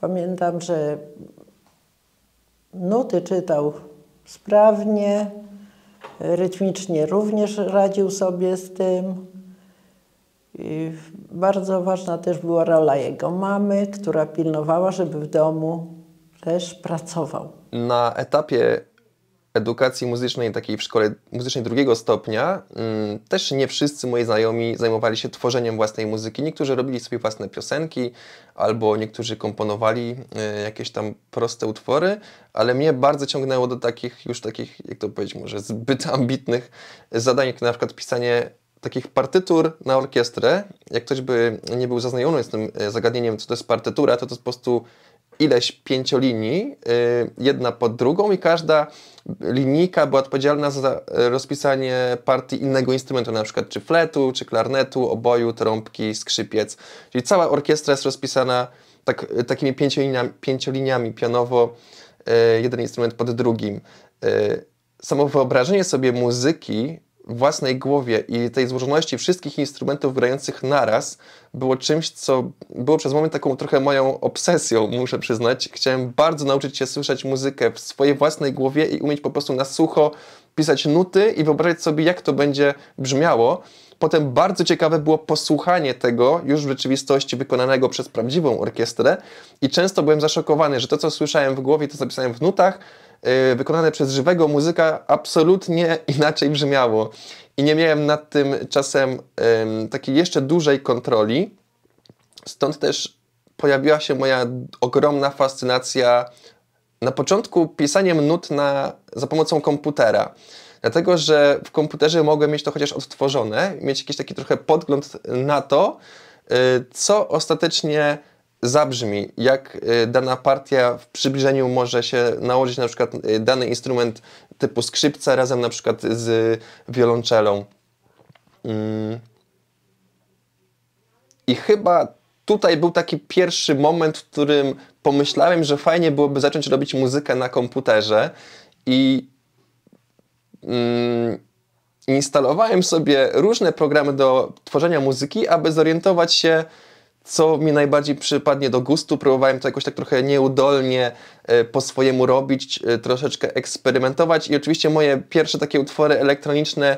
Speaker 3: Pamiętam, że nuty czytał sprawnie, rytmicznie również radził sobie z tym. I bardzo ważna też była rola jego mamy, która pilnowała, żeby w domu też pracował.
Speaker 1: Na etapie edukacji muzycznej, takiej w szkole muzycznej 2. stopnia, też nie wszyscy moi znajomi zajmowali się tworzeniem własnej muzyki. Niektórzy robili sobie własne piosenki, albo niektórzy komponowali jakieś tam proste utwory, ale mnie bardzo ciągnęło do takich, jak to powiedzieć, może zbyt ambitnych zadań, jak na przykład pisanie takich partytur na orkiestrę. Jak ktoś by nie był zaznajomiony z tym zagadnieniem, co to jest partytura, to jest po prostu ileś 5 linii, jedna pod drugą i każda linijka była odpowiedzialna za rozpisanie partii innego instrumentu, na przykład czy fletu, czy klarnetu, oboju, trąbki, skrzypiec. Czyli cała orkiestra jest rozpisana takimi 5 liniami pionowo, jeden instrument pod drugim. Samo wyobrażenie sobie muzyki w własnej głowie i tej złożoności wszystkich instrumentów grających naraz było czymś, co było przez moment taką trochę moją obsesją, muszę przyznać. Chciałem bardzo nauczyć się słyszeć muzykę w swojej własnej głowie i umieć po prostu na sucho pisać nuty i wyobrazić sobie, jak to będzie brzmiało. Potem bardzo ciekawe było posłuchanie tego już w rzeczywistości wykonanego przez prawdziwą orkiestrę i często byłem zaszokowany, że to, co słyszałem w głowie, to, co pisałem w nutach, wykonane przez żywego muzyka absolutnie inaczej brzmiało. I nie miałem nad tym czasem takiej jeszcze dużej kontroli. Stąd też pojawiła się moja ogromna fascynacja na początku pisaniem nut za pomocą komputera. Dlatego, że w komputerze mogłem mieć to chociaż odtworzone, mieć jakiś taki trochę podgląd na to, co ostatecznie zabrzmi, jak dana partia w przybliżeniu może się nałożyć na przykład dany instrument typu skrzypce razem na przykład z wiolonczelą. I chyba tutaj był taki pierwszy moment, w którym pomyślałem, że fajnie byłoby zacząć robić muzykę na komputerze i instalowałem sobie różne programy do tworzenia muzyki, aby zorientować się, co mi najbardziej przypadnie do gustu. Próbowałem to jakoś tak trochę nieudolnie po swojemu robić, troszeczkę eksperymentować i oczywiście moje pierwsze takie utwory elektroniczne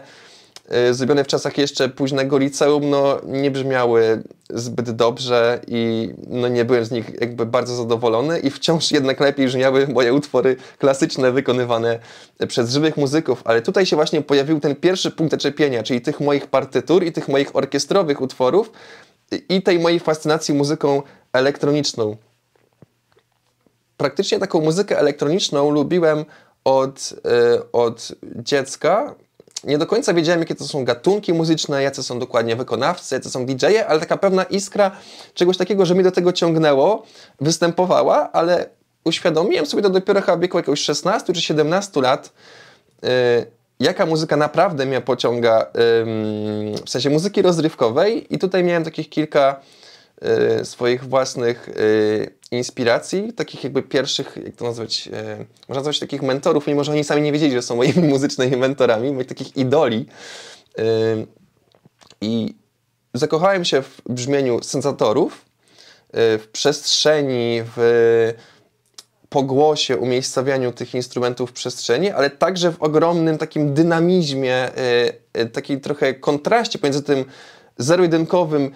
Speaker 1: zrobione w czasach jeszcze późnego liceum, no nie brzmiały zbyt dobrze i no nie byłem z nich jakby bardzo zadowolony i wciąż jednak lepiej brzmiały moje utwory klasyczne wykonywane przez żywych muzyków, ale tutaj się właśnie pojawił ten pierwszy punkt zaczepienia, czyli tych moich partytur i tych moich orkiestrowych utworów i tej mojej fascynacji muzyką elektroniczną. Praktycznie taką muzykę elektroniczną lubiłem od dziecka. Nie do końca wiedziałem, jakie to są gatunki muzyczne, jacy są dokładnie wykonawcy, jacy są DJ-e, ale taka pewna iskra czegoś takiego, że mnie do tego ciągnęło, występowała, ale uświadomiłem sobie to dopiero chyba w wieku jakiegoś 16 czy 17 lat, jaka muzyka naprawdę mnie pociąga, w sensie muzyki rozrywkowej i tutaj miałem takich kilka swoich własnych inspiracji, takich jakby pierwszych, jak to nazwać, można nazwać takich mentorów, mimo że oni sami nie wiedzieli, że są moimi muzycznymi mentorami, moich takich idoli. I zakochałem się w brzmieniu syntezatorów, w przestrzeni, w pogłosie, umiejscowianiu tych instrumentów w przestrzeni, ale także w ogromnym takim dynamizmie, takiej trochę kontraście pomiędzy tym zero-jedynkowym,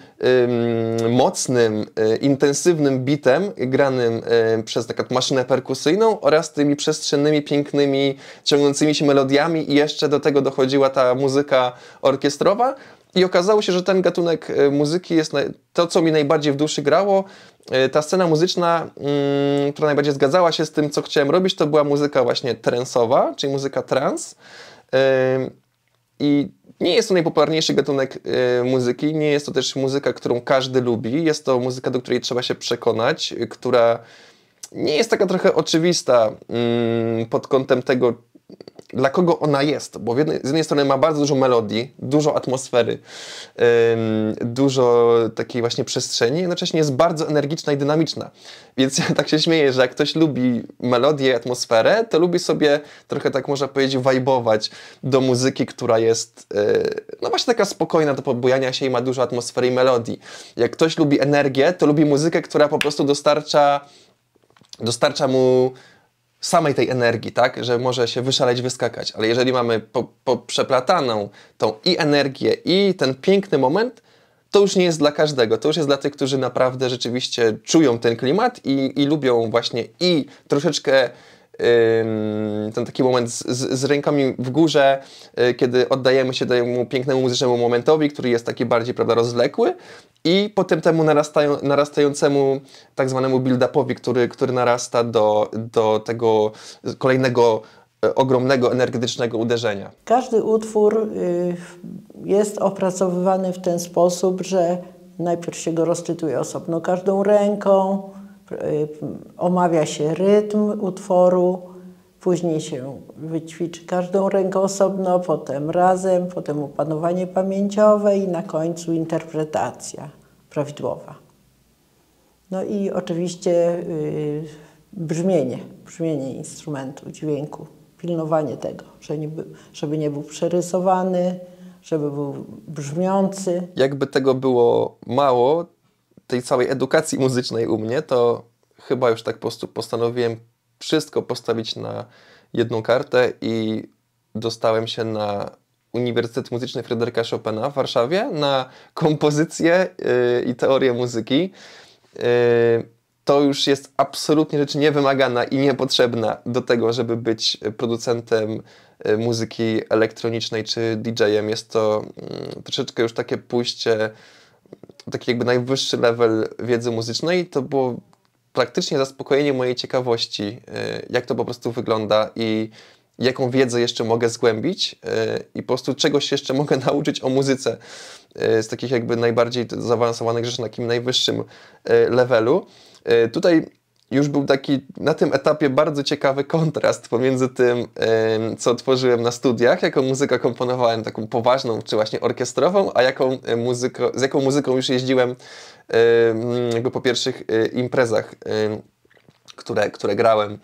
Speaker 1: mocnym, intensywnym bitem granym przez taką maszynę perkusyjną oraz tymi przestrzennymi, pięknymi, ciągnącymi się melodiami i jeszcze do tego dochodziła ta muzyka orkiestrowa i okazało się, że ten gatunek muzyki jest to, co mi najbardziej w duszy grało. Ta scena muzyczna, która najbardziej zgadzała się z tym, co chciałem robić, to była muzyka właśnie trance'owa, czyli muzyka trance. I nie jest to najpopularniejszy gatunek muzyki, nie jest to też muzyka, którą każdy lubi. Jest to muzyka, do której trzeba się przekonać, która nie jest taka trochę oczywista pod kątem tego, dla kogo ona jest, bo z jednej strony ma bardzo dużo melodii, dużo atmosfery, dużo takiej właśnie przestrzeni, jednocześnie jest bardzo energiczna i dynamiczna. Więc ja tak się śmieję, że jak ktoś lubi melodię i atmosferę, to lubi sobie trochę, tak można powiedzieć, wajbować do muzyki, która jest no właśnie taka spokojna do pobujania się i ma dużo atmosfery i melodii. Jak ktoś lubi energię, to lubi muzykę, która po prostu dostarcza mu samej tej energii, tak, że może się wyszaleć, wyskakać, ale jeżeli mamy poprzeplataną tą i energię i ten piękny moment, to już nie jest dla każdego, to już jest dla tych, którzy naprawdę rzeczywiście czują ten klimat i lubią właśnie i troszeczkę ten taki moment z rękami w górze, kiedy oddajemy się temu pięknemu muzycznemu momentowi, który jest taki bardziej, prawda, rozwlekły i potem temu narastającemu tak zwanemu build-upowi, który narasta do tego kolejnego ogromnego energetycznego uderzenia.
Speaker 3: Każdy utwór jest opracowywany w ten sposób, że najpierw się go rozczytuje osobno każdą ręką, omawia się rytm utworu, później się wyćwiczy każdą ręką osobno, potem razem, potem opanowanie pamięciowe i na końcu interpretacja prawidłowa. No i oczywiście brzmienie instrumentu, dźwięku, pilnowanie tego, żeby nie był przerysowany, żeby był brzmiący.
Speaker 1: Jakby tego było mało, tej całej edukacji muzycznej u mnie, to chyba już tak po prostu postanowiłem wszystko postawić na jedną kartę i dostałem się na Uniwersytet Muzyczny Fryderyka Chopina w Warszawie na kompozycję i teorię muzyki. To już jest absolutnie rzecz niewymagana i niepotrzebna do tego, żeby być producentem muzyki elektronicznej czy DJ-em. Jest to troszeczkę już takie pójście, taki jakby najwyższy level wiedzy muzycznej. To było praktycznie zaspokojenie mojej ciekawości, jak to po prostu wygląda i jaką wiedzę jeszcze mogę zgłębić i po prostu czegoś jeszcze mogę nauczyć o muzyce z takich jakby najbardziej zaawansowanych rzeczy na takim najwyższym levelu. Tutaj już był taki na tym etapie bardzo ciekawy kontrast pomiędzy tym, co tworzyłem na studiach, jaką muzykę komponowałem, taką poważną, czy właśnie orkiestrową, a z jaką muzyką już jeździłem jakby po pierwszych imprezach, które grałem.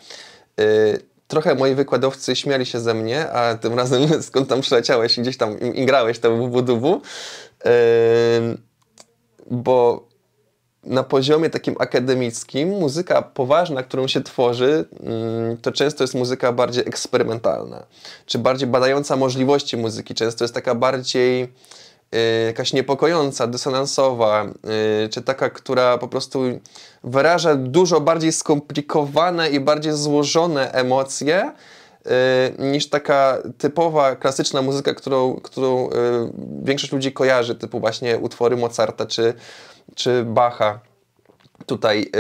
Speaker 1: Trochę moi wykładowcy śmiali się ze mnie, a tym razem skąd tam przyleciałeś i gdzieś tam grałeś tam w buduwu, bo na poziomie takim akademickim muzyka poważna, którą się tworzy, to często jest muzyka bardziej eksperymentalna, czy bardziej badająca możliwości muzyki. Często jest taka bardziej jakaś niepokojąca, dysonansowa, czy taka, która po prostu wyraża dużo bardziej skomplikowane i bardziej złożone emocje, niż taka typowa, klasyczna muzyka, którą większość ludzi kojarzy, typu właśnie utwory Mozarta czy Bacha. Tutaj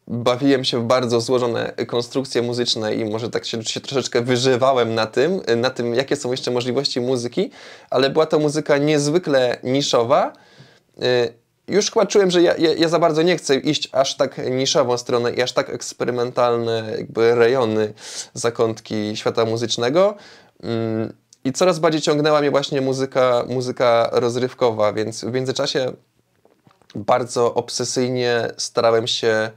Speaker 1: bawiłem się w bardzo złożone konstrukcje muzyczne i może tak się troszeczkę wyżywałem na tym, jakie są jeszcze możliwości muzyki, ale była to muzyka niezwykle niszowa. Już chyba czułem, że ja za bardzo nie chcę iść aż tak niszową stronę i aż tak eksperymentalne jakby rejony, zakątki świata muzycznego. I coraz bardziej ciągnęła mnie właśnie muzyka rozrywkowa, więc w międzyczasie bardzo obsesyjnie starałem się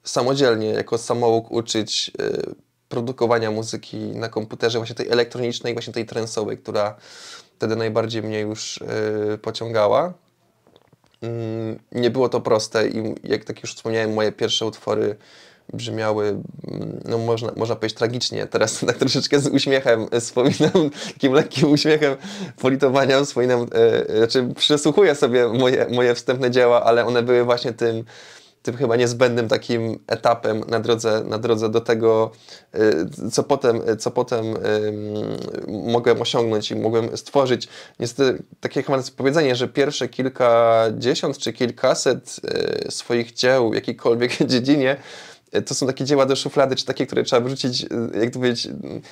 Speaker 1: samodzielnie, jako samouk uczyć produkowania muzyki na komputerze, właśnie tej elektronicznej, właśnie tej trance'owej, która wtedy najbardziej mnie już pociągała. Nie było to proste i jak tak już wspomniałem, moje pierwsze utwory brzmiały, no można powiedzieć tragicznie. Teraz tak troszeczkę z uśmiechem wspominam, takim lekkim uśmiechem politowania wspominam, znaczy przesłuchuję sobie moje wstępne dzieła, ale one były właśnie tym chyba takim etapem na drodze do tego, co potem mogłem osiągnąć i mogłem stworzyć. Niestety takie chyba jest powiedzenie, że pierwsze kilkadziesiąt czy kilkaset swoich dzieł w jakiejkolwiek dziedzinie to są takie dzieła do szuflady, czy takie, które trzeba wrzucić, jak to powiedzieć,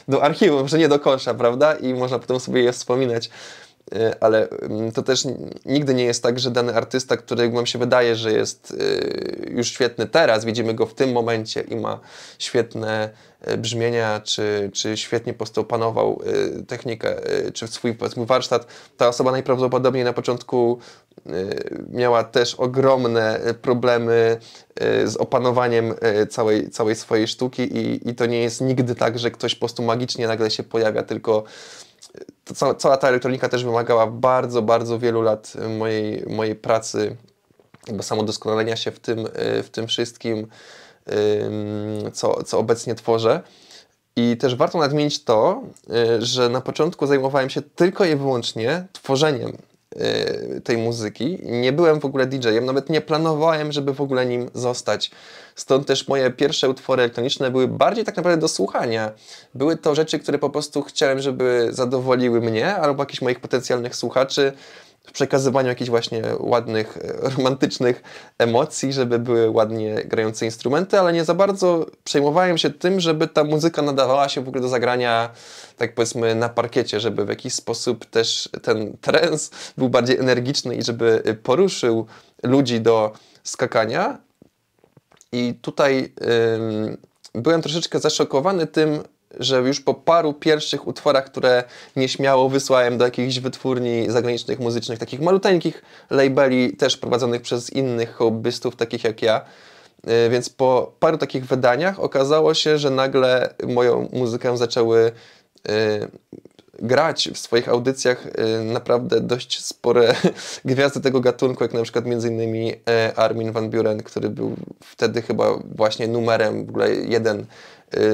Speaker 1: do archiwum, może nie do kosza, prawda? I można potem sobie je wspominać. Ale to też nigdy nie jest tak, że dany artysta, który nam się wydaje, że jest już świetny teraz, widzimy go w tym momencie i ma świetne brzmienia, czy świetnie po prostu opanował technikę, czy swój warsztat, ta osoba najprawdopodobniej na początku miała też ogromne problemy z opanowaniem całej swojej sztuki i to nie jest nigdy tak, że ktoś po prostu magicznie nagle się pojawia, tylko cała ta elektronika też wymagała bardzo, bardzo wielu lat mojej pracy, jakby samodoskonalenia się w tym wszystkim, co obecnie tworzę. I też warto nadmienić to, że na początku zajmowałem się tylko i wyłącznie tworzeniem tej muzyki. Nie byłem w ogóle DJ-em, nawet nie planowałem, żeby w ogóle nim zostać. Stąd też moje pierwsze utwory elektroniczne były bardziej tak naprawdę do słuchania. Były to rzeczy, które po prostu chciałem, żeby zadowoliły mnie albo jakichś moich potencjalnych słuchaczy w przekazywaniu jakichś właśnie ładnych, romantycznych emocji, żeby były ładnie grające instrumenty, ale nie za bardzo przejmowałem się tym, żeby ta muzyka nadawała się w ogóle do zagrania, tak powiedzmy, na parkiecie, żeby w jakiś sposób też ten trans był bardziej energiczny i żeby poruszył ludzi do skakania. I tutaj byłem troszeczkę zaszokowany tym, że już po paru pierwszych utworach, które nieśmiało wysłałem do jakichś wytwórni zagranicznych, muzycznych, takich maluteńkich labeli, też prowadzonych przez innych hobbystów, takich jak ja, więc po paru takich wydaniach okazało się, że nagle moją muzykę zaczęły grać w swoich audycjach naprawdę dość spore gwiazdy tego gatunku, jak na przykład m.in. Armin van Buuren, który był wtedy chyba właśnie numerem w ogóle 1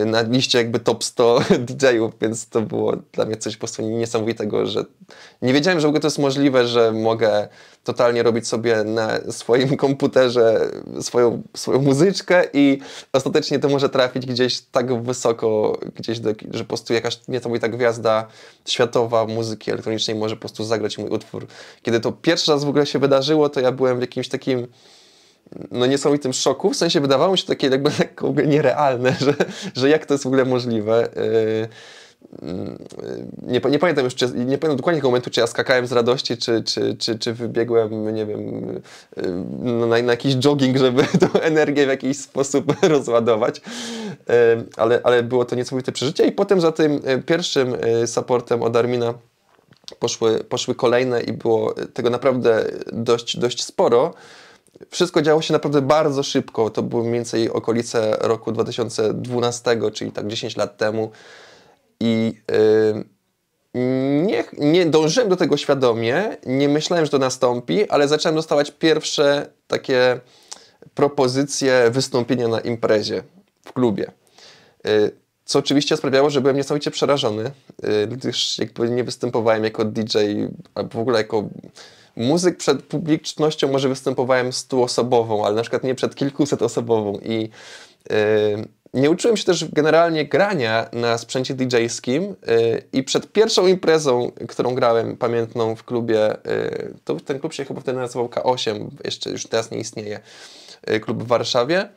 Speaker 1: na liście jakby top 100 DJ-ów, więc to było dla mnie coś po prostu niesamowitego, że nie wiedziałem, że w ogóle to jest możliwe, że mogę totalnie robić sobie na swoim komputerze swoją muzyczkę i ostatecznie to może trafić gdzieś tak wysoko, że po prostu jakaś niesamowita gwiazda światowa muzyki elektronicznej może po prostu zagrać mój utwór. Kiedy to pierwszy raz w ogóle się wydarzyło, to ja byłem w jakimś takim niesamowitym szoku, w sensie wydawało mi się takie jakby lekko nierealne, że jak to jest w ogóle możliwe. Nie pamiętam już, nie pamiętam dokładnie tego momentu, czy ja skakałem z radości, czy wybiegłem, nie wiem, na jakiś jogging, żeby tą energię w jakiś sposób rozładować. Ale było to niesamowite przeżycie i potem za tym pierwszym supportem od Armina poszły kolejne i było tego naprawdę dość sporo. Wszystko działo się naprawdę bardzo szybko. To były mniej więcej okolice roku 2012, czyli tak 10 lat temu. I nie dążyłem do tego świadomie, nie myślałem, że to nastąpi, ale zacząłem dostawać pierwsze takie propozycje wystąpienia na imprezie w klubie. Co oczywiście sprawiało, że byłem niesamowicie przerażony, gdyż jakby nie występowałem jako DJ, albo w ogóle jako muzyk przed publicznością, może występowałem 100-osobową, ale na przykład nie przed kilkuset-osobową i nie uczyłem się też generalnie grania na sprzęcie DJ-skim i przed pierwszą imprezą, którą grałem, pamiętną w klubie, to ten klub się chyba wtedy nazywał K8, jeszcze już teraz nie istnieje, klub w Warszawie.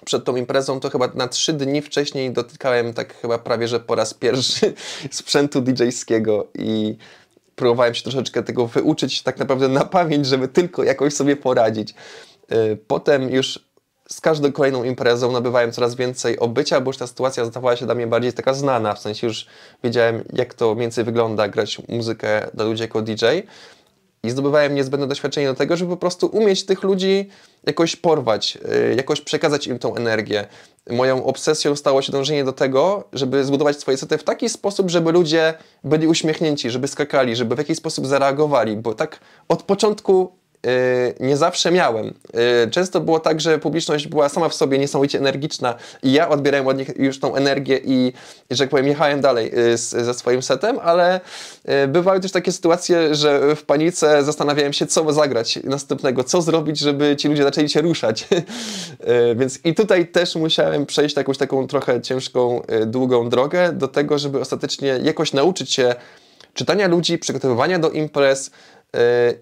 Speaker 1: Przed tą imprezą to chyba na 3 dni wcześniej dotykałem tak chyba prawie, że po raz pierwszy sprzętu DJ-skiego i próbowałem się troszeczkę tego wyuczyć tak naprawdę na pamięć, żeby tylko jakoś sobie poradzić. Potem już z każdą kolejną imprezą nabywałem coraz więcej obycia, bo już ta sytuacja stawała się dla mnie bardziej taka znana, w sensie już wiedziałem, jak to mniej więcej wygląda grać muzykę dla ludzi jako DJ i zdobywałem niezbędne doświadczenie do tego, żeby po prostu umieć tych ludzi jakoś porwać, jakoś przekazać im tą energię. Moją obsesją stało się dążenie do tego, żeby zbudować swoje sety w taki sposób, żeby ludzie byli uśmiechnięci, żeby skakali, żeby w jakiś sposób zareagowali, bo tak od początku nie zawsze miałem. Często było tak, że publiczność była sama w sobie niesamowicie energiczna i ja odbierałem od nich już tą energię i że tak powiem, jechałem dalej ze swoim setem, ale bywały też takie sytuacje, że w panice zastanawiałem się, co zagrać następnego, co zrobić, żeby ci ludzie zaczęli się ruszać. Więc i tutaj też musiałem przejść jakąś taką trochę ciężką, długą drogę do tego, żeby ostatecznie jakoś nauczyć się czytania ludzi, przygotowywania do imprez.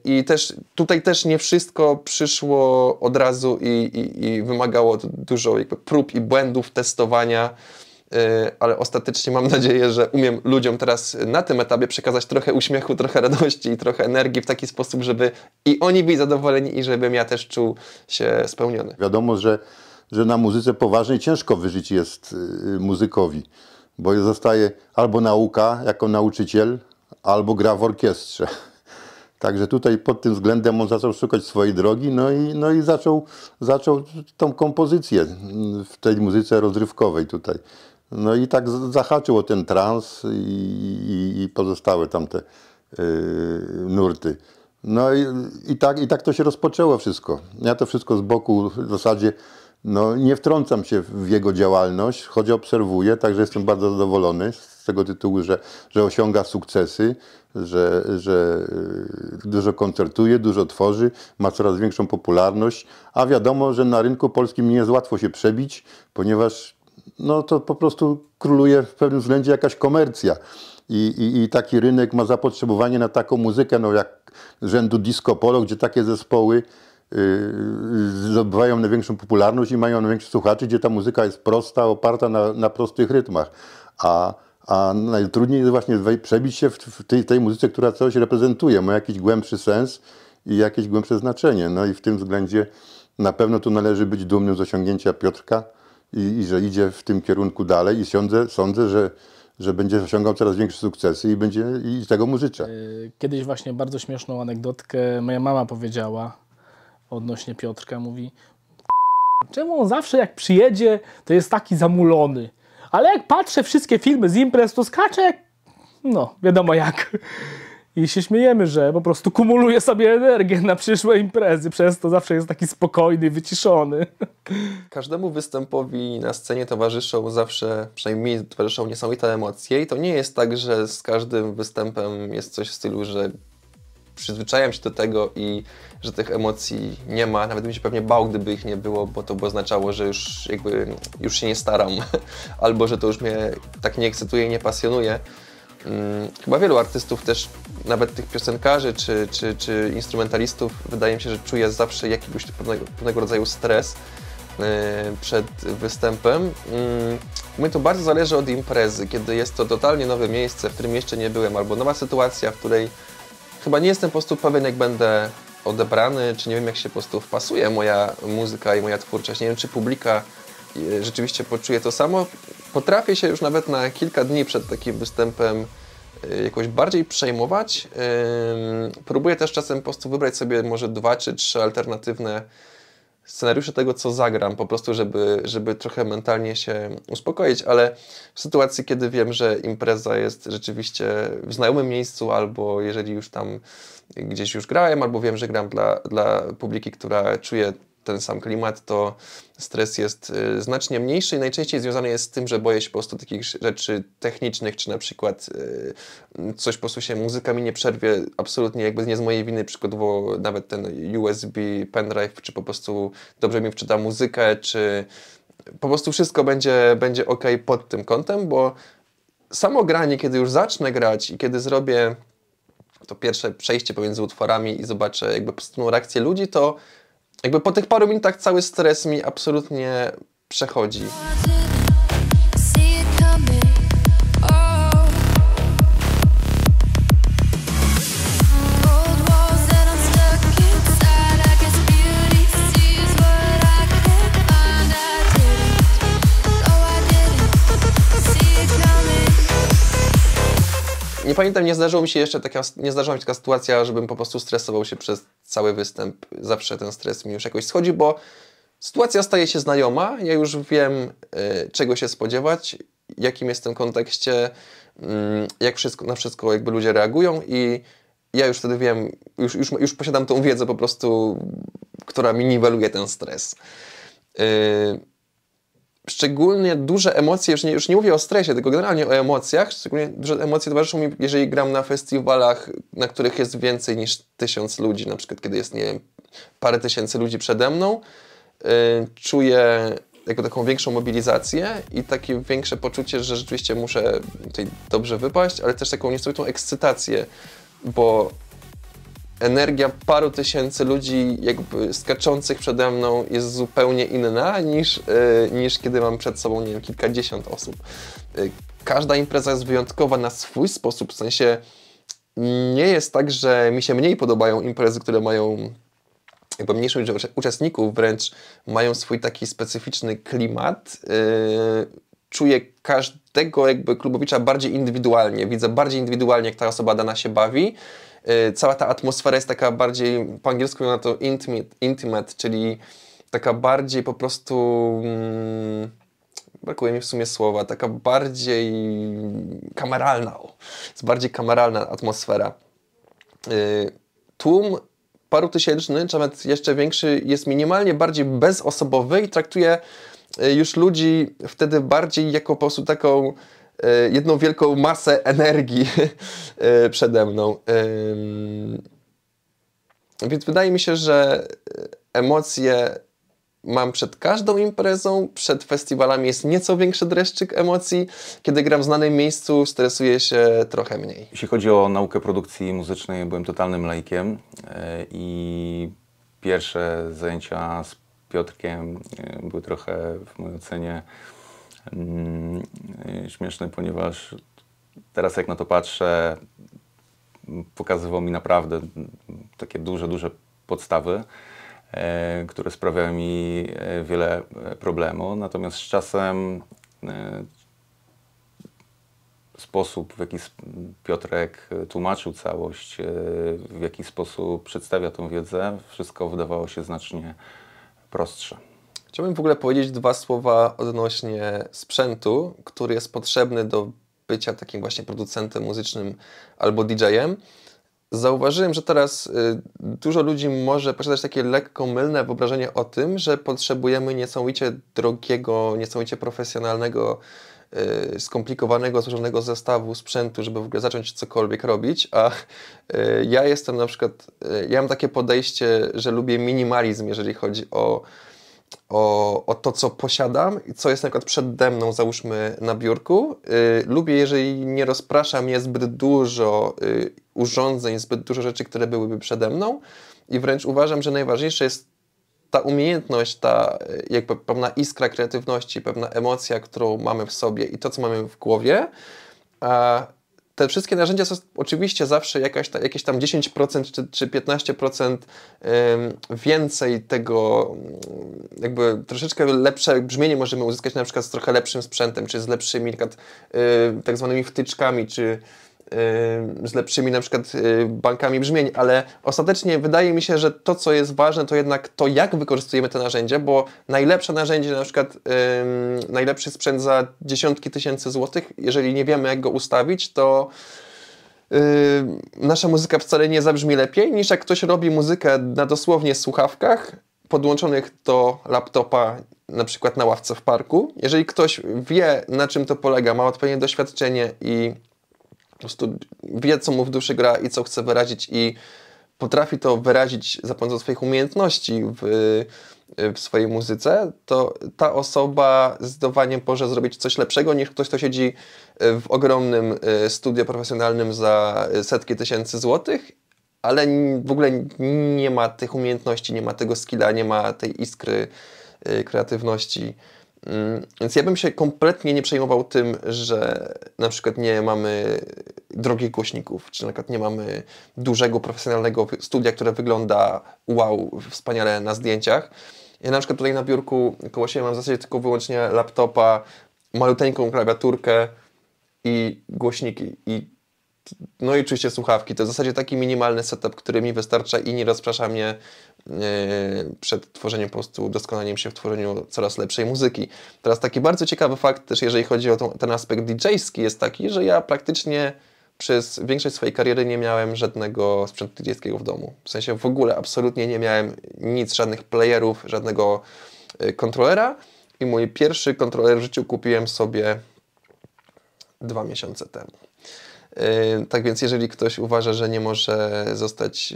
Speaker 1: I też tutaj też nie wszystko przyszło od razu i wymagało dużo jakby prób i błędów, testowania, ale ostatecznie mam nadzieję, że umiem ludziom teraz na tym etapie przekazać trochę uśmiechu, trochę radości i trochę energii w taki sposób, żeby i oni byli zadowoleni i żebym ja też czuł się spełniony.
Speaker 4: Wiadomo, że na muzyce poważnej ciężko wyżyć jest muzykowi, bo zostaje albo nauka jako nauczyciel, albo gra w orkiestrze. Także tutaj pod tym względem on zaczął szukać swojej drogi, no i zaczął tą kompozycję w tej muzyce rozrywkowej tutaj. No i tak zahaczył o ten trans i pozostałe tamte nurty. No i tak to się rozpoczęło wszystko. Ja to wszystko z boku w zasadzie nie wtrącam się w jego działalność, choć obserwuję, także jestem bardzo zadowolony z tego tytułu, że osiąga sukcesy, że dużo koncertuje, dużo tworzy, ma coraz większą popularność, a wiadomo, że na rynku polskim nie jest łatwo się przebić, ponieważ to po prostu króluje w pewnym względzie jakaś komercja i taki rynek ma zapotrzebowanie na taką muzykę, jak rzędu disco polo, gdzie takie zespoły zdobywają największą popularność i mają największych słuchaczy, gdzie ta muzyka jest prosta, oparta na prostych rytmach, a najtrudniej jest właśnie przebić się w tej muzyce, która coś reprezentuje, ma jakiś głębszy sens i jakieś głębsze znaczenie. No i w tym względzie na pewno tu należy być dumnym z osiągnięcia Piotrka i że idzie w tym kierunku dalej i sądzę, że będzie osiągał coraz większe sukcesy i tego mu życzę.
Speaker 5: Kiedyś właśnie bardzo śmieszną anegdotkę moja mama powiedziała odnośnie Piotrka. Mówi, czemu on zawsze jak przyjedzie, to jest taki zamulony. Ale jak patrzę wszystkie filmy z imprez, to skacze jak... wiadomo jak. I się śmiejemy, że po prostu kumuluje sobie energię na przyszłe imprezy. Przez to zawsze jest taki spokojny, wyciszony.
Speaker 1: Każdemu występowi na scenie towarzyszą zawsze, przynajmniej mi towarzyszą niesamowite emocje i to nie jest tak, że z każdym występem jest coś w stylu, że przyzwyczajam się do tego i że tych emocji nie ma. Nawet bym się pewnie bał, gdyby ich nie było, bo to by oznaczało, że już się nie staram. Albo, że to już mnie tak nie ekscytuje i nie pasjonuje. Chyba wielu artystów też, nawet tych piosenkarzy czy instrumentalistów, wydaje mi się, że czuje zawsze jakiegoś pewnego rodzaju stres przed występem. Mnie to bardzo zależy od imprezy, kiedy jest to totalnie nowe miejsce, w którym jeszcze nie byłem, albo nowa sytuacja, w której chyba nie jestem po prostu pewien, jak będę odebrany, czy nie wiem, jak się po prostu wpasuje moja muzyka i moja twórczość. Nie wiem, czy publika rzeczywiście poczuje to samo. Potrafię się już nawet na kilka dni przed takim występem jakoś bardziej przejmować. Próbuję też czasem po prostu wybrać sobie może 2 czy 3 alternatywne scenariusze tego, co zagram, po prostu, żeby trochę mentalnie się uspokoić, ale w sytuacji, kiedy wiem, że impreza jest rzeczywiście w znajomym miejscu, albo jeżeli już tam gdzieś już grałem, albo wiem, że gram dla publiki, która czuje ten sam klimat, to stres jest znacznie mniejszy i najczęściej związany jest z tym, że boję się po prostu takich rzeczy technicznych, czy na przykład coś po prostu się, muzyka mi nie przerwie, absolutnie jakby nie z mojej winy, przykładowo nawet ten USB pendrive, czy po prostu dobrze mi wczyta muzykę, czy po prostu wszystko będzie ok pod tym kątem, bo samo granie, kiedy już zacznę grać i kiedy zrobię to pierwsze przejście pomiędzy utworami i zobaczę jakby postępną reakcję ludzi, to jakby po tych paru minutach cały stres mi absolutnie przechodzi. Nie pamiętam, nie zdarzyła mi się taka sytuacja, żebym po prostu stresował się przez cały występ. Zawsze ten stres mi już jakoś schodzi, bo sytuacja staje się znajoma, ja już wiem, czego się spodziewać, jakim jest w tym kontekście, jak na wszystko jakby ludzie reagują i ja już wtedy wiem, już posiadam tą wiedzę po prostu, która mi niweluje ten stres. Szczególnie duże emocje, już nie mówię o stresie, tylko generalnie o emocjach, szczególnie duże emocje towarzyszą mi, jeżeli gram na festiwalach, na których jest więcej niż 1000 ludzi, na przykład kiedy jest, nie wiem, parę tysięcy ludzi przede mną, czuję jakby taką większą mobilizację i takie większe poczucie, że rzeczywiście muszę tutaj dobrze wypaść, ale też taką niesamowitą ekscytację, bo energia paru tysięcy ludzi jakby skaczących przede mną jest zupełnie inna niż kiedy mam przed sobą, nie wiem, kilkadziesiąt osób. Każda impreza jest wyjątkowa na swój sposób, w sensie nie jest tak, że mi się mniej podobają imprezy, które mają jakby mniejszą liczbę uczestników, wręcz mają swój taki specyficzny klimat. Czuję każdego jakby klubowicza bardziej indywidualnie, widzę bardziej indywidualnie, jak ta osoba dana się bawi. Cała ta atmosfera jest taka bardziej, po angielsku mówią na to intimate, czyli taka bardziej po prostu, brakuje mi w sumie słowa, taka bardziej kameralna, jest bardziej kameralna atmosfera. Tłum parutysięczny, czy nawet jeszcze większy, jest minimalnie bardziej bezosobowy i traktuje już ludzi wtedy bardziej jako po prostu taką jedną wielką masę energii przede mną. Więc wydaje mi się, że emocje mam przed każdą imprezą, przed festiwalami jest nieco większy dreszczyk emocji. Kiedy gram w znanym miejscu, stresuję się trochę mniej.
Speaker 6: Jeśli chodzi o naukę produkcji muzycznej, byłem totalnym laikiem i pierwsze zajęcia z Piotrkiem były trochę w mojej ocenie śmieszne, ponieważ teraz jak na to patrzę, pokazywał mi naprawdę takie duże podstawy, które sprawiały mi wiele problemu. Natomiast z czasem sposób, w jaki Piotrek tłumaczył całość, w jaki sposób przedstawia tą wiedzę, wszystko wydawało się znacznie prostsze.
Speaker 1: Chciałbym w ogóle powiedzieć 2 słowa odnośnie sprzętu, który jest potrzebny do bycia takim właśnie producentem muzycznym albo DJ-em. Zauważyłem, że teraz dużo ludzi może posiadać takie lekko mylne wyobrażenie o tym, że potrzebujemy niesamowicie drogiego, niesamowicie profesjonalnego, skomplikowanego, złożonego zestawu sprzętu, żeby w ogóle zacząć cokolwiek robić, a ja jestem na przykład, ja mam takie podejście, że lubię minimalizm, jeżeli chodzi o to, co posiadam i co jest na przykład przede mną, załóżmy na biurku. Lubię, jeżeli nie rozprasza mnie zbyt dużo urządzeń, zbyt dużo rzeczy, które byłyby przede mną i wręcz uważam, że najważniejsze jest ta umiejętność, ta jakby pewna iskra kreatywności, pewna emocja, którą mamy w sobie i to, co mamy w głowie. A te wszystkie narzędzia są oczywiście zawsze jakieś tam 10% czy 15% więcej tego, jakby troszeczkę lepsze brzmienie możemy uzyskać na przykład z trochę lepszym sprzętem, czy z lepszymi tak zwanymi wtyczkami, czy z lepszymi na przykład bankami brzmień, ale ostatecznie wydaje mi się, że to, co jest ważne, to jednak to, jak wykorzystujemy te narzędzie, bo najlepsze narzędzie, na przykład najlepszy sprzęt za dziesiątki tysięcy złotych, jeżeli nie wiemy, jak go ustawić, to nasza muzyka wcale nie zabrzmi lepiej, niż jak ktoś robi muzykę na dosłownie słuchawkach, podłączonych do laptopa, na przykład na ławce w parku. Jeżeli ktoś wie, na czym to polega, ma odpowiednie doświadczenie i po prostu wie, co mu w duszy gra i co chce wyrazić i potrafi to wyrazić za pomocą swoich umiejętności w swojej muzyce, to ta osoba zdecydowanie może zrobić coś lepszego niż ktoś, kto siedzi w ogromnym studio profesjonalnym za setki tysięcy złotych, ale w ogóle nie ma tych umiejętności, nie ma tego skilla, nie ma tej iskry kreatywności. Więc ja bym się kompletnie nie przejmował tym, że na przykład nie mamy drogich głośników, czy na przykład nie mamy dużego, profesjonalnego studia, które wygląda wow, wspaniale na zdjęciach. Ja na przykład tutaj na biurku koło siebie mam w zasadzie tylko wyłącznie laptopa, maluteńką klawiaturkę i głośniki. No i oczywiście słuchawki. To w zasadzie taki minimalny setup, który mi wystarcza i nie rozprasza mnie przed tworzeniem, po prostu doskonaleniem się w tworzeniu coraz lepszej muzyki. Teraz taki bardzo ciekawy fakt też, jeżeli chodzi o ten aspekt DJ-ski, jest taki, że ja praktycznie przez większość swojej kariery nie miałem żadnego sprzętu DJ-skiego w domu. W sensie w ogóle absolutnie nie miałem nic, żadnych playerów, żadnego kontrolera i mój pierwszy kontroler w życiu kupiłem sobie 2 miesiące temu. Tak więc jeżeli ktoś uważa, że nie może zostać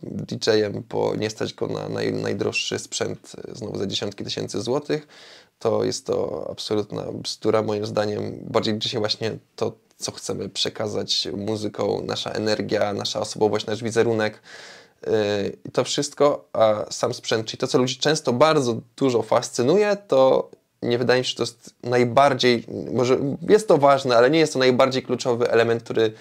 Speaker 1: DJ-em, bo nie stać go na najdroższy sprzęt znowu za dziesiątki tysięcy złotych, to jest to absolutna bzdura moim zdaniem. Bardziej dzisiaj właśnie to, co chcemy przekazać muzyką, nasza energia, nasza osobowość, nasz wizerunek, to wszystko, a sam sprzęt, czyli to, co ludzi często bardzo dużo fascynuje, to nie wydaje mi się, że to jest najbardziej, może jest to ważne, ale nie jest to najbardziej kluczowy element, który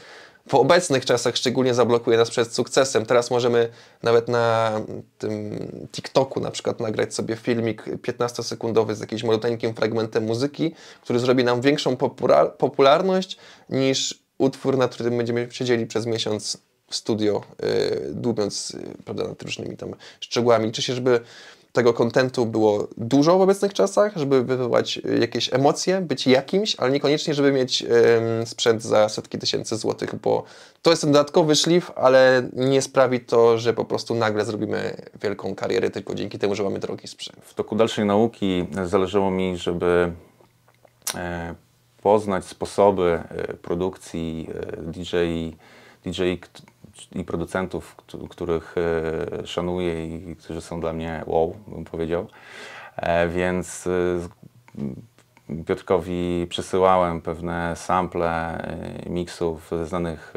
Speaker 1: w obecnych czasach szczególnie zablokuje nas przed sukcesem. Teraz możemy nawet na tym TikToku na przykład nagrać sobie filmik 15-sekundowy z jakimś maluteńkim fragmentem muzyki, który zrobi nam większą popularność niż utwór, na którym będziemy siedzieli przez miesiąc w studio, dłubiąc, prawda, nad różnymi tam szczegółami. Liczy się, żeby tego kontentu było dużo w obecnych czasach, żeby wywołać jakieś emocje, być jakimś, ale niekoniecznie, żeby mieć sprzęt za setki tysięcy złotych, bo to jest ten dodatkowy szlif, ale nie sprawi to, że po prostu nagle zrobimy wielką karierę tylko dzięki temu, że mamy drogi sprzęt.
Speaker 6: W toku dalszej nauki zależało mi, żeby poznać sposoby produkcji DJ i producentów, których szanuję i którzy są dla mnie wow, bym powiedział. Więc Piotrkowi przesyłałem pewne sample miksów ze znanych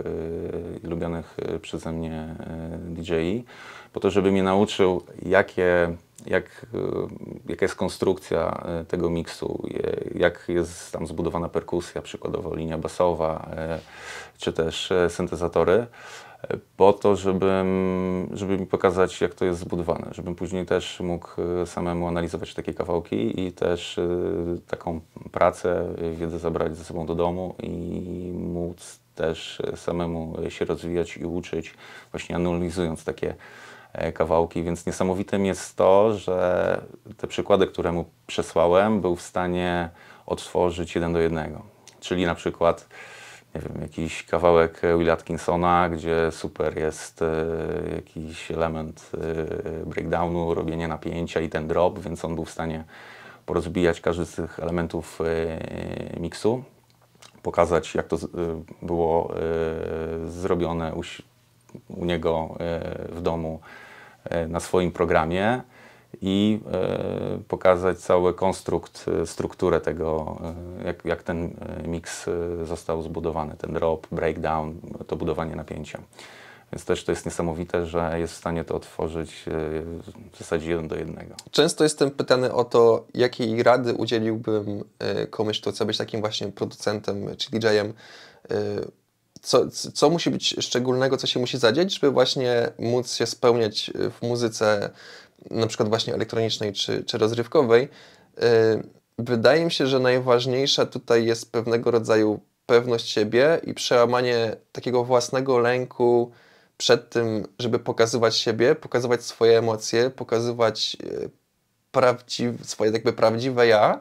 Speaker 6: i lubionych przeze mnie DJ-i, po to, żeby mnie nauczył, jaka jest konstrukcja tego miksu, jak jest tam zbudowana perkusja, przykładowo linia basowa, czy też syntezatory, po to, żeby mi pokazać, jak to jest zbudowane, żebym później też mógł samemu analizować takie kawałki i też taką pracę, wiedzę zabrać ze sobą do domu i móc też samemu się rozwijać i uczyć, właśnie analizując takie kawałki, więc niesamowitym jest to, że te przykłady, które mu przesłałem, był w stanie odtworzyć 1 do 1. Czyli na przykład, nie wiem, jakiś kawałek Willa Atkinsona, gdzie super jest jakiś element breakdownu, robienie napięcia i ten drop, więc on był w stanie porozbijać każdy z tych elementów miksu, pokazać, jak to było zrobione u niego w domu na swoim programie i pokazać cały konstrukt, strukturę tego, jak ten miks został zbudowany, ten drop, breakdown, to budowanie napięcia. Więc też to jest niesamowite, że jest w stanie to otworzyć w zasadzie 1 do 1.
Speaker 1: Często jestem pytany o to, jakiej rady udzieliłbym komuś, kto chce być takim właśnie producentem czy DJ-em. Co musi być szczególnego, co się musi zadziać, żeby właśnie móc się spełniać w muzyce na przykład właśnie elektronicznej czy rozrywkowej. Wydaje mi się, że najważniejsza tutaj jest pewnego rodzaju pewność siebie i przełamanie takiego własnego lęku przed tym, żeby pokazywać siebie, pokazywać swoje emocje, pokazywać swoje jakby prawdziwe ja.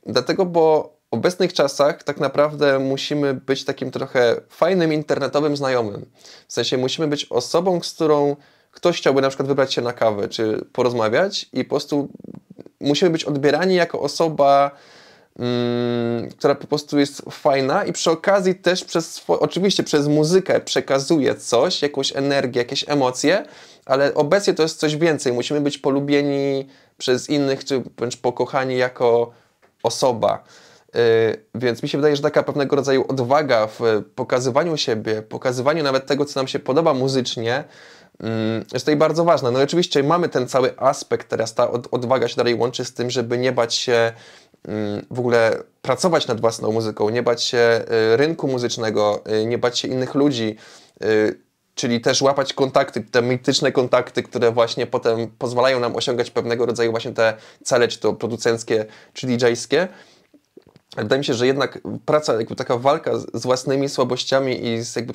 Speaker 1: Dlatego, bo w obecnych czasach tak naprawdę musimy być takim trochę fajnym internetowym znajomym. W sensie musimy być osobą, z którą ktoś chciałby na przykład wybrać się na kawę czy porozmawiać i po prostu musimy być odbierani jako osoba, która po prostu jest fajna i przy okazji też oczywiście przez muzykę przekazuje coś, jakąś energię, jakieś emocje, ale obecnie to jest coś więcej. Musimy być polubieni przez innych, czy wręcz pokochani jako osoba. Więc mi się wydaje, że taka pewnego rodzaju odwaga w pokazywaniu siebie, pokazywaniu nawet tego, co nam się podoba muzycznie, jest tutaj bardzo ważna. No i oczywiście mamy ten cały aspekt, teraz ta odwaga się dalej łączy z tym, żeby nie bać się w ogóle pracować nad własną muzyką, nie bać się rynku muzycznego, nie bać się innych ludzi, czyli też łapać kontakty, te mityczne kontakty, które właśnie potem pozwalają nam osiągać pewnego rodzaju właśnie te cele, czy to producenckie, czy DJ-skie. Wydaje mi się, że jednak praca, jakby taka walka z własnymi słabościami i z jakby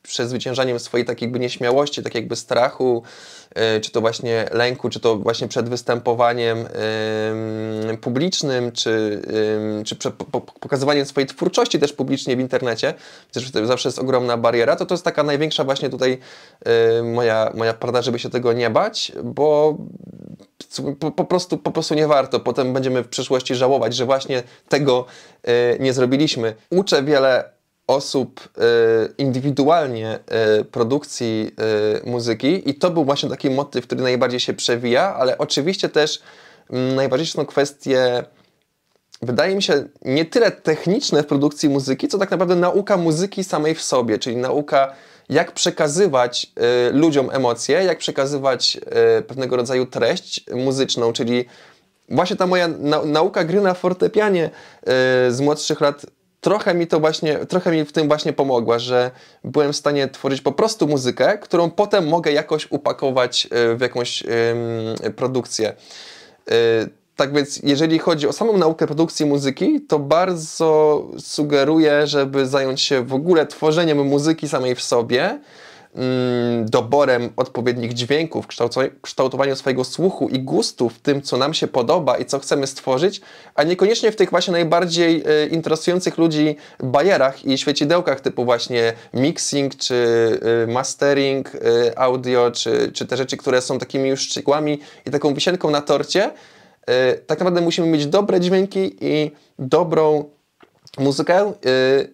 Speaker 1: przezwyciężaniem swojej takiej jakby nieśmiałości, takiego jakby strachu, czy to właśnie lęku, czy to właśnie przed występowaniem publicznym, czy pokazywaniem swojej twórczości też publicznie w internecie, przecież to zawsze jest ogromna bariera, to jest taka największa właśnie tutaj moja porada, żeby się tego nie bać, bo po prostu nie warto. Potem będziemy w przyszłości żałować, że właśnie tego nie zrobiliśmy. Uczę wiele osób indywidualnie produkcji muzyki i to był właśnie taki motyw, który najbardziej się przewija, ale oczywiście też najważniejsze są kwestie, wydaje mi się, nie tyle techniczne w produkcji muzyki, co tak naprawdę nauka muzyki samej w sobie, czyli nauka, jak przekazywać ludziom emocje, jak przekazywać pewnego rodzaju treść muzyczną, czyli właśnie ta moja nauka gry na fortepianie z młodszych lat trochę mi w tym właśnie pomogła, że byłem w stanie tworzyć po prostu muzykę, którą potem mogę jakoś upakować w jakąś produkcję. Tak więc jeżeli chodzi o samą naukę produkcji muzyki, to bardzo sugeruję, żeby zająć się w ogóle tworzeniem muzyki samej w sobie, doborem odpowiednich dźwięków, kształtowaniem swojego słuchu i gustu w tym, co nam się podoba i co chcemy stworzyć, a niekoniecznie w tych właśnie najbardziej interesujących ludzi bajerach i świecidełkach typu właśnie mixing, czy mastering, audio, czy te rzeczy, które są takimi już szczegółami i taką wisienką na torcie. Tak naprawdę musimy mieć dobre dźwięki i dobrą muzykę.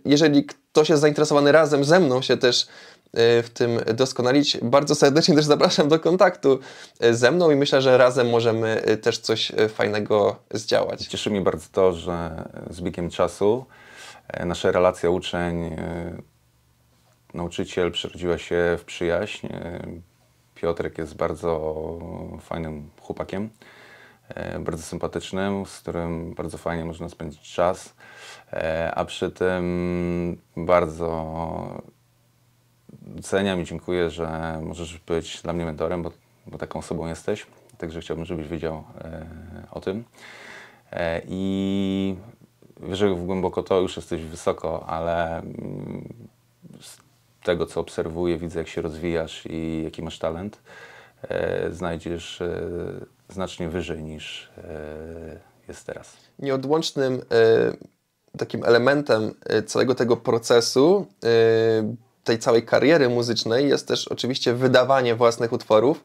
Speaker 1: Jeżeli ktoś jest zainteresowany razem ze mną się też w tym doskonalić, bardzo serdecznie też zapraszam do kontaktu ze mną i myślę, że razem możemy też coś fajnego zdziałać.
Speaker 6: Cieszy mnie bardzo to, że z biegiem czasu nasza relacja uczeń-nauczyciel przerodziła się w przyjaźń. Piotrek jest bardzo fajnym chłopakiem, bardzo sympatycznym, z którym bardzo fajnie można spędzić czas, a przy tym bardzo doceniam i dziękuję, że możesz być dla mnie mentorem, bo taką osobą jesteś, także chciałbym, żebyś wiedział o tym. I wierzę głęboko to, już jesteś wysoko, ale z tego, co obserwuję, widzę, jak się rozwijasz i jaki masz talent, znajdziesz znacznie wyżej niż jest teraz.
Speaker 1: Nieodłącznym takim elementem całego tego procesu, tej całej kariery muzycznej jest też oczywiście wydawanie własnych utworów.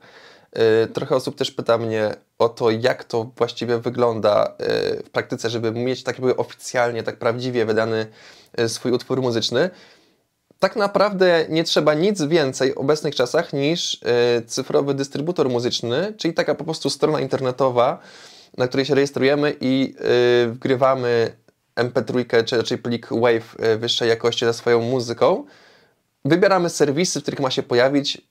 Speaker 1: Trochę osób też pyta mnie o to, jak to właściwie wygląda w praktyce, żeby mieć tak jakby oficjalnie, tak prawdziwie wydany swój utwór muzyczny. Tak naprawdę nie trzeba nic więcej w obecnych czasach niż cyfrowy dystrybutor muzyczny, czyli taka po prostu strona internetowa, na której się rejestrujemy i wgrywamy MP3 czy raczej plik WAV wyższej jakości ze swoją muzyką. Wybieramy serwisy, w których ma się pojawić,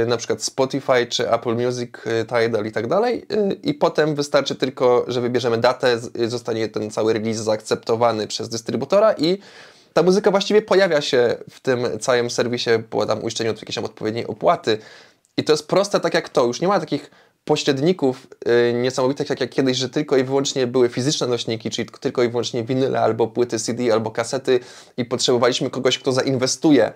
Speaker 1: na przykład Spotify czy Apple Music, Tidal i tak dalej. I potem wystarczy tylko, że wybierzemy datę, zostanie ten cały release zaakceptowany przez dystrybutora i ta muzyka właściwie pojawia się w tym całym serwisie po tam uiszczeniu jakieś tam odpowiedniej opłaty. I to jest proste tak jak to. Już nie ma takich pośredników niesamowitych, tak jak kiedyś, że tylko i wyłącznie były fizyczne nośniki, czyli tylko i wyłącznie winyle, albo płyty CD, albo kasety i potrzebowaliśmy kogoś, kto zainwestuje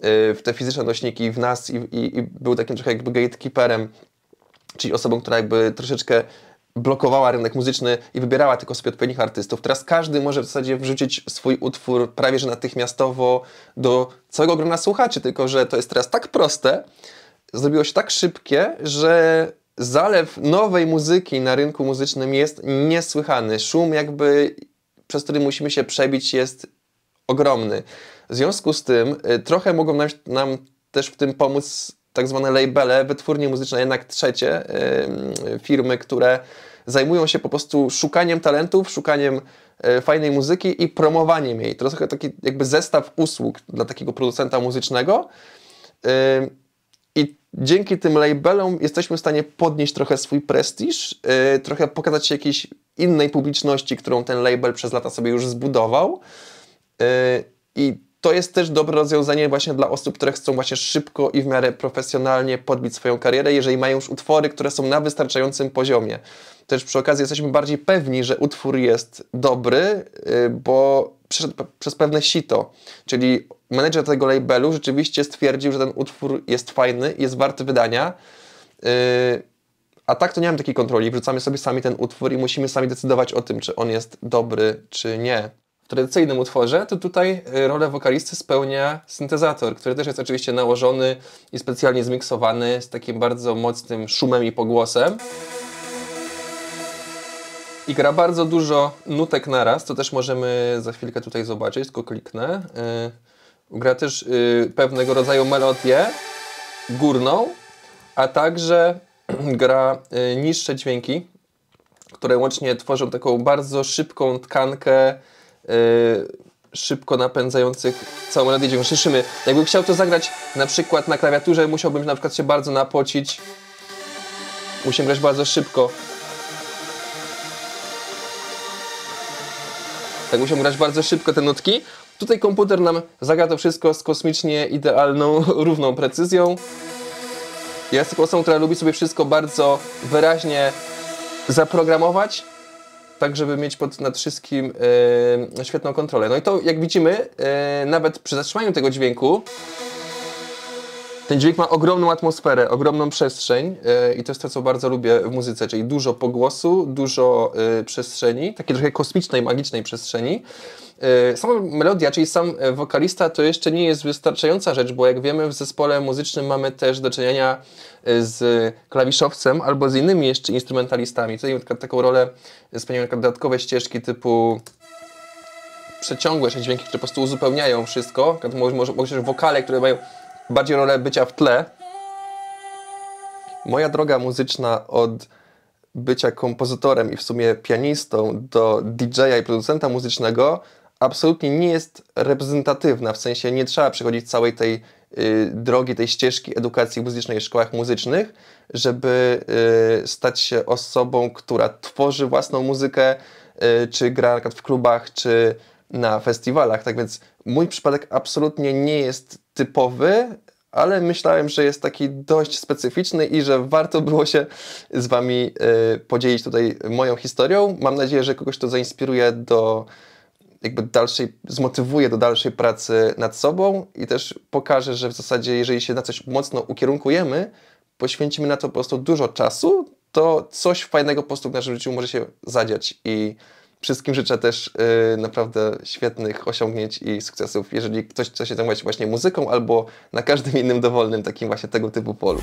Speaker 1: w te fizyczne nośniki, w nas i był takim trochę jakby gatekeeperem, czyli osobą, która jakby troszeczkę blokowała rynek muzyczny i wybierała tylko sobie odpowiednich artystów. Teraz każdy może w zasadzie wrzucić swój utwór prawie że natychmiastowo do całego grona słuchaczy, tylko że to jest teraz tak proste, zrobiło się tak szybkie, że zalew nowej muzyki na rynku muzycznym jest niesłychany. Szum jakby, przez który musimy się przebić, jest ogromny. W związku z tym trochę mogą nam też w tym pomóc tak zwane labele, wytwórnie muzyczne, jednak trzecie firmy, które zajmują się po prostu szukaniem talentów, szukaniem fajnej muzyki i promowaniem jej. To jest trochę taki jakby zestaw usług dla takiego producenta muzycznego. I dzięki tym labelom jesteśmy w stanie podnieść trochę swój prestiż, trochę pokazać się jakiejś innej publiczności, którą ten label przez lata sobie już zbudował. I to jest też dobre rozwiązanie właśnie dla osób, które chcą właśnie szybko i w miarę profesjonalnie podbić swoją karierę, jeżeli mają już utwory, które są na wystarczającym poziomie. Też przy okazji jesteśmy bardziej pewni, że utwór jest dobry, bo przeszedł przez pewne sito. Czyli menedżer tego labelu rzeczywiście stwierdził, że ten utwór jest fajny, jest warty wydania. A tak to nie mamy takiej kontroli. Wrzucamy sobie sami ten utwór i musimy sami decydować o tym, czy on jest dobry, czy nie. W tradycyjnym utworze to tutaj rolę wokalisty spełnia syntezator, który też jest oczywiście nałożony i specjalnie zmiksowany z takim bardzo mocnym szumem i pogłosem. I gra bardzo dużo nutek naraz, to też możemy za chwilkę tutaj zobaczyć, tylko kliknę. Gra też pewnego rodzaju melodię górną, a także gra niższe dźwięki, które łącznie tworzą taką bardzo szybką tkankę szybko napędzających całą melodię dźwięku. Słyszymy, jakbym chciał to zagrać na przykład na klawiaturze, musiałbym na przykład się bardzo napocić. Musimy grać bardzo szybko. Tak, musimy grać bardzo szybko te nutki. Tutaj komputer nam zagra to wszystko z kosmicznie idealną, równą precyzją. Ja jestem osobą, która lubi sobie wszystko bardzo wyraźnie zaprogramować, tak żeby mieć nad wszystkim świetną kontrolę. No i to, jak widzimy, nawet przy zatrzymaniu tego dźwięku, ten dźwięk ma ogromną atmosferę, ogromną przestrzeń i to jest to, co bardzo lubię w muzyce, czyli dużo pogłosu, dużo przestrzeni, takiej trochę kosmicznej, magicznej przestrzeni. Sama melodia, czyli sam wokalista, to jeszcze nie jest wystarczająca rzecz, bo jak wiemy, w zespole muzycznym mamy też do czynienia z klawiszowcem albo z innymi jeszcze instrumentalistami. Tutaj taką rolę spełniają dodatkowe ścieżki typu przeciągłe dźwięki, które po prostu uzupełniają wszystko. Może wokale, które mają bardziej rolę bycia w tle. Moja droga muzyczna od bycia kompozytorem i w sumie pianistą do DJ-a i producenta muzycznego absolutnie nie jest reprezentatywna, w sensie nie trzeba przechodzić całej tej drogi, tej ścieżki edukacji muzycznej w szkołach muzycznych, żeby stać się osobą, która tworzy własną muzykę, czy gra na przykład w klubach, czy na festiwalach. Tak więc mój przypadek absolutnie nie jest typowy, ale myślałem, że jest taki dość specyficzny i że warto było się z Wami podzielić tutaj moją historią. Mam nadzieję, że kogoś to zainspiruje zmotywuje do dalszej pracy nad sobą i też pokaże, że w zasadzie jeżeli się na coś mocno ukierunkujemy, poświęcimy na to po prostu dużo czasu, to coś fajnego po prostu w naszym życiu może się zadziać i wszystkim życzę też naprawdę świetnych osiągnięć i sukcesów, jeżeli ktoś chce się zajmować właśnie muzyką albo na każdym innym dowolnym takim właśnie tego typu polu.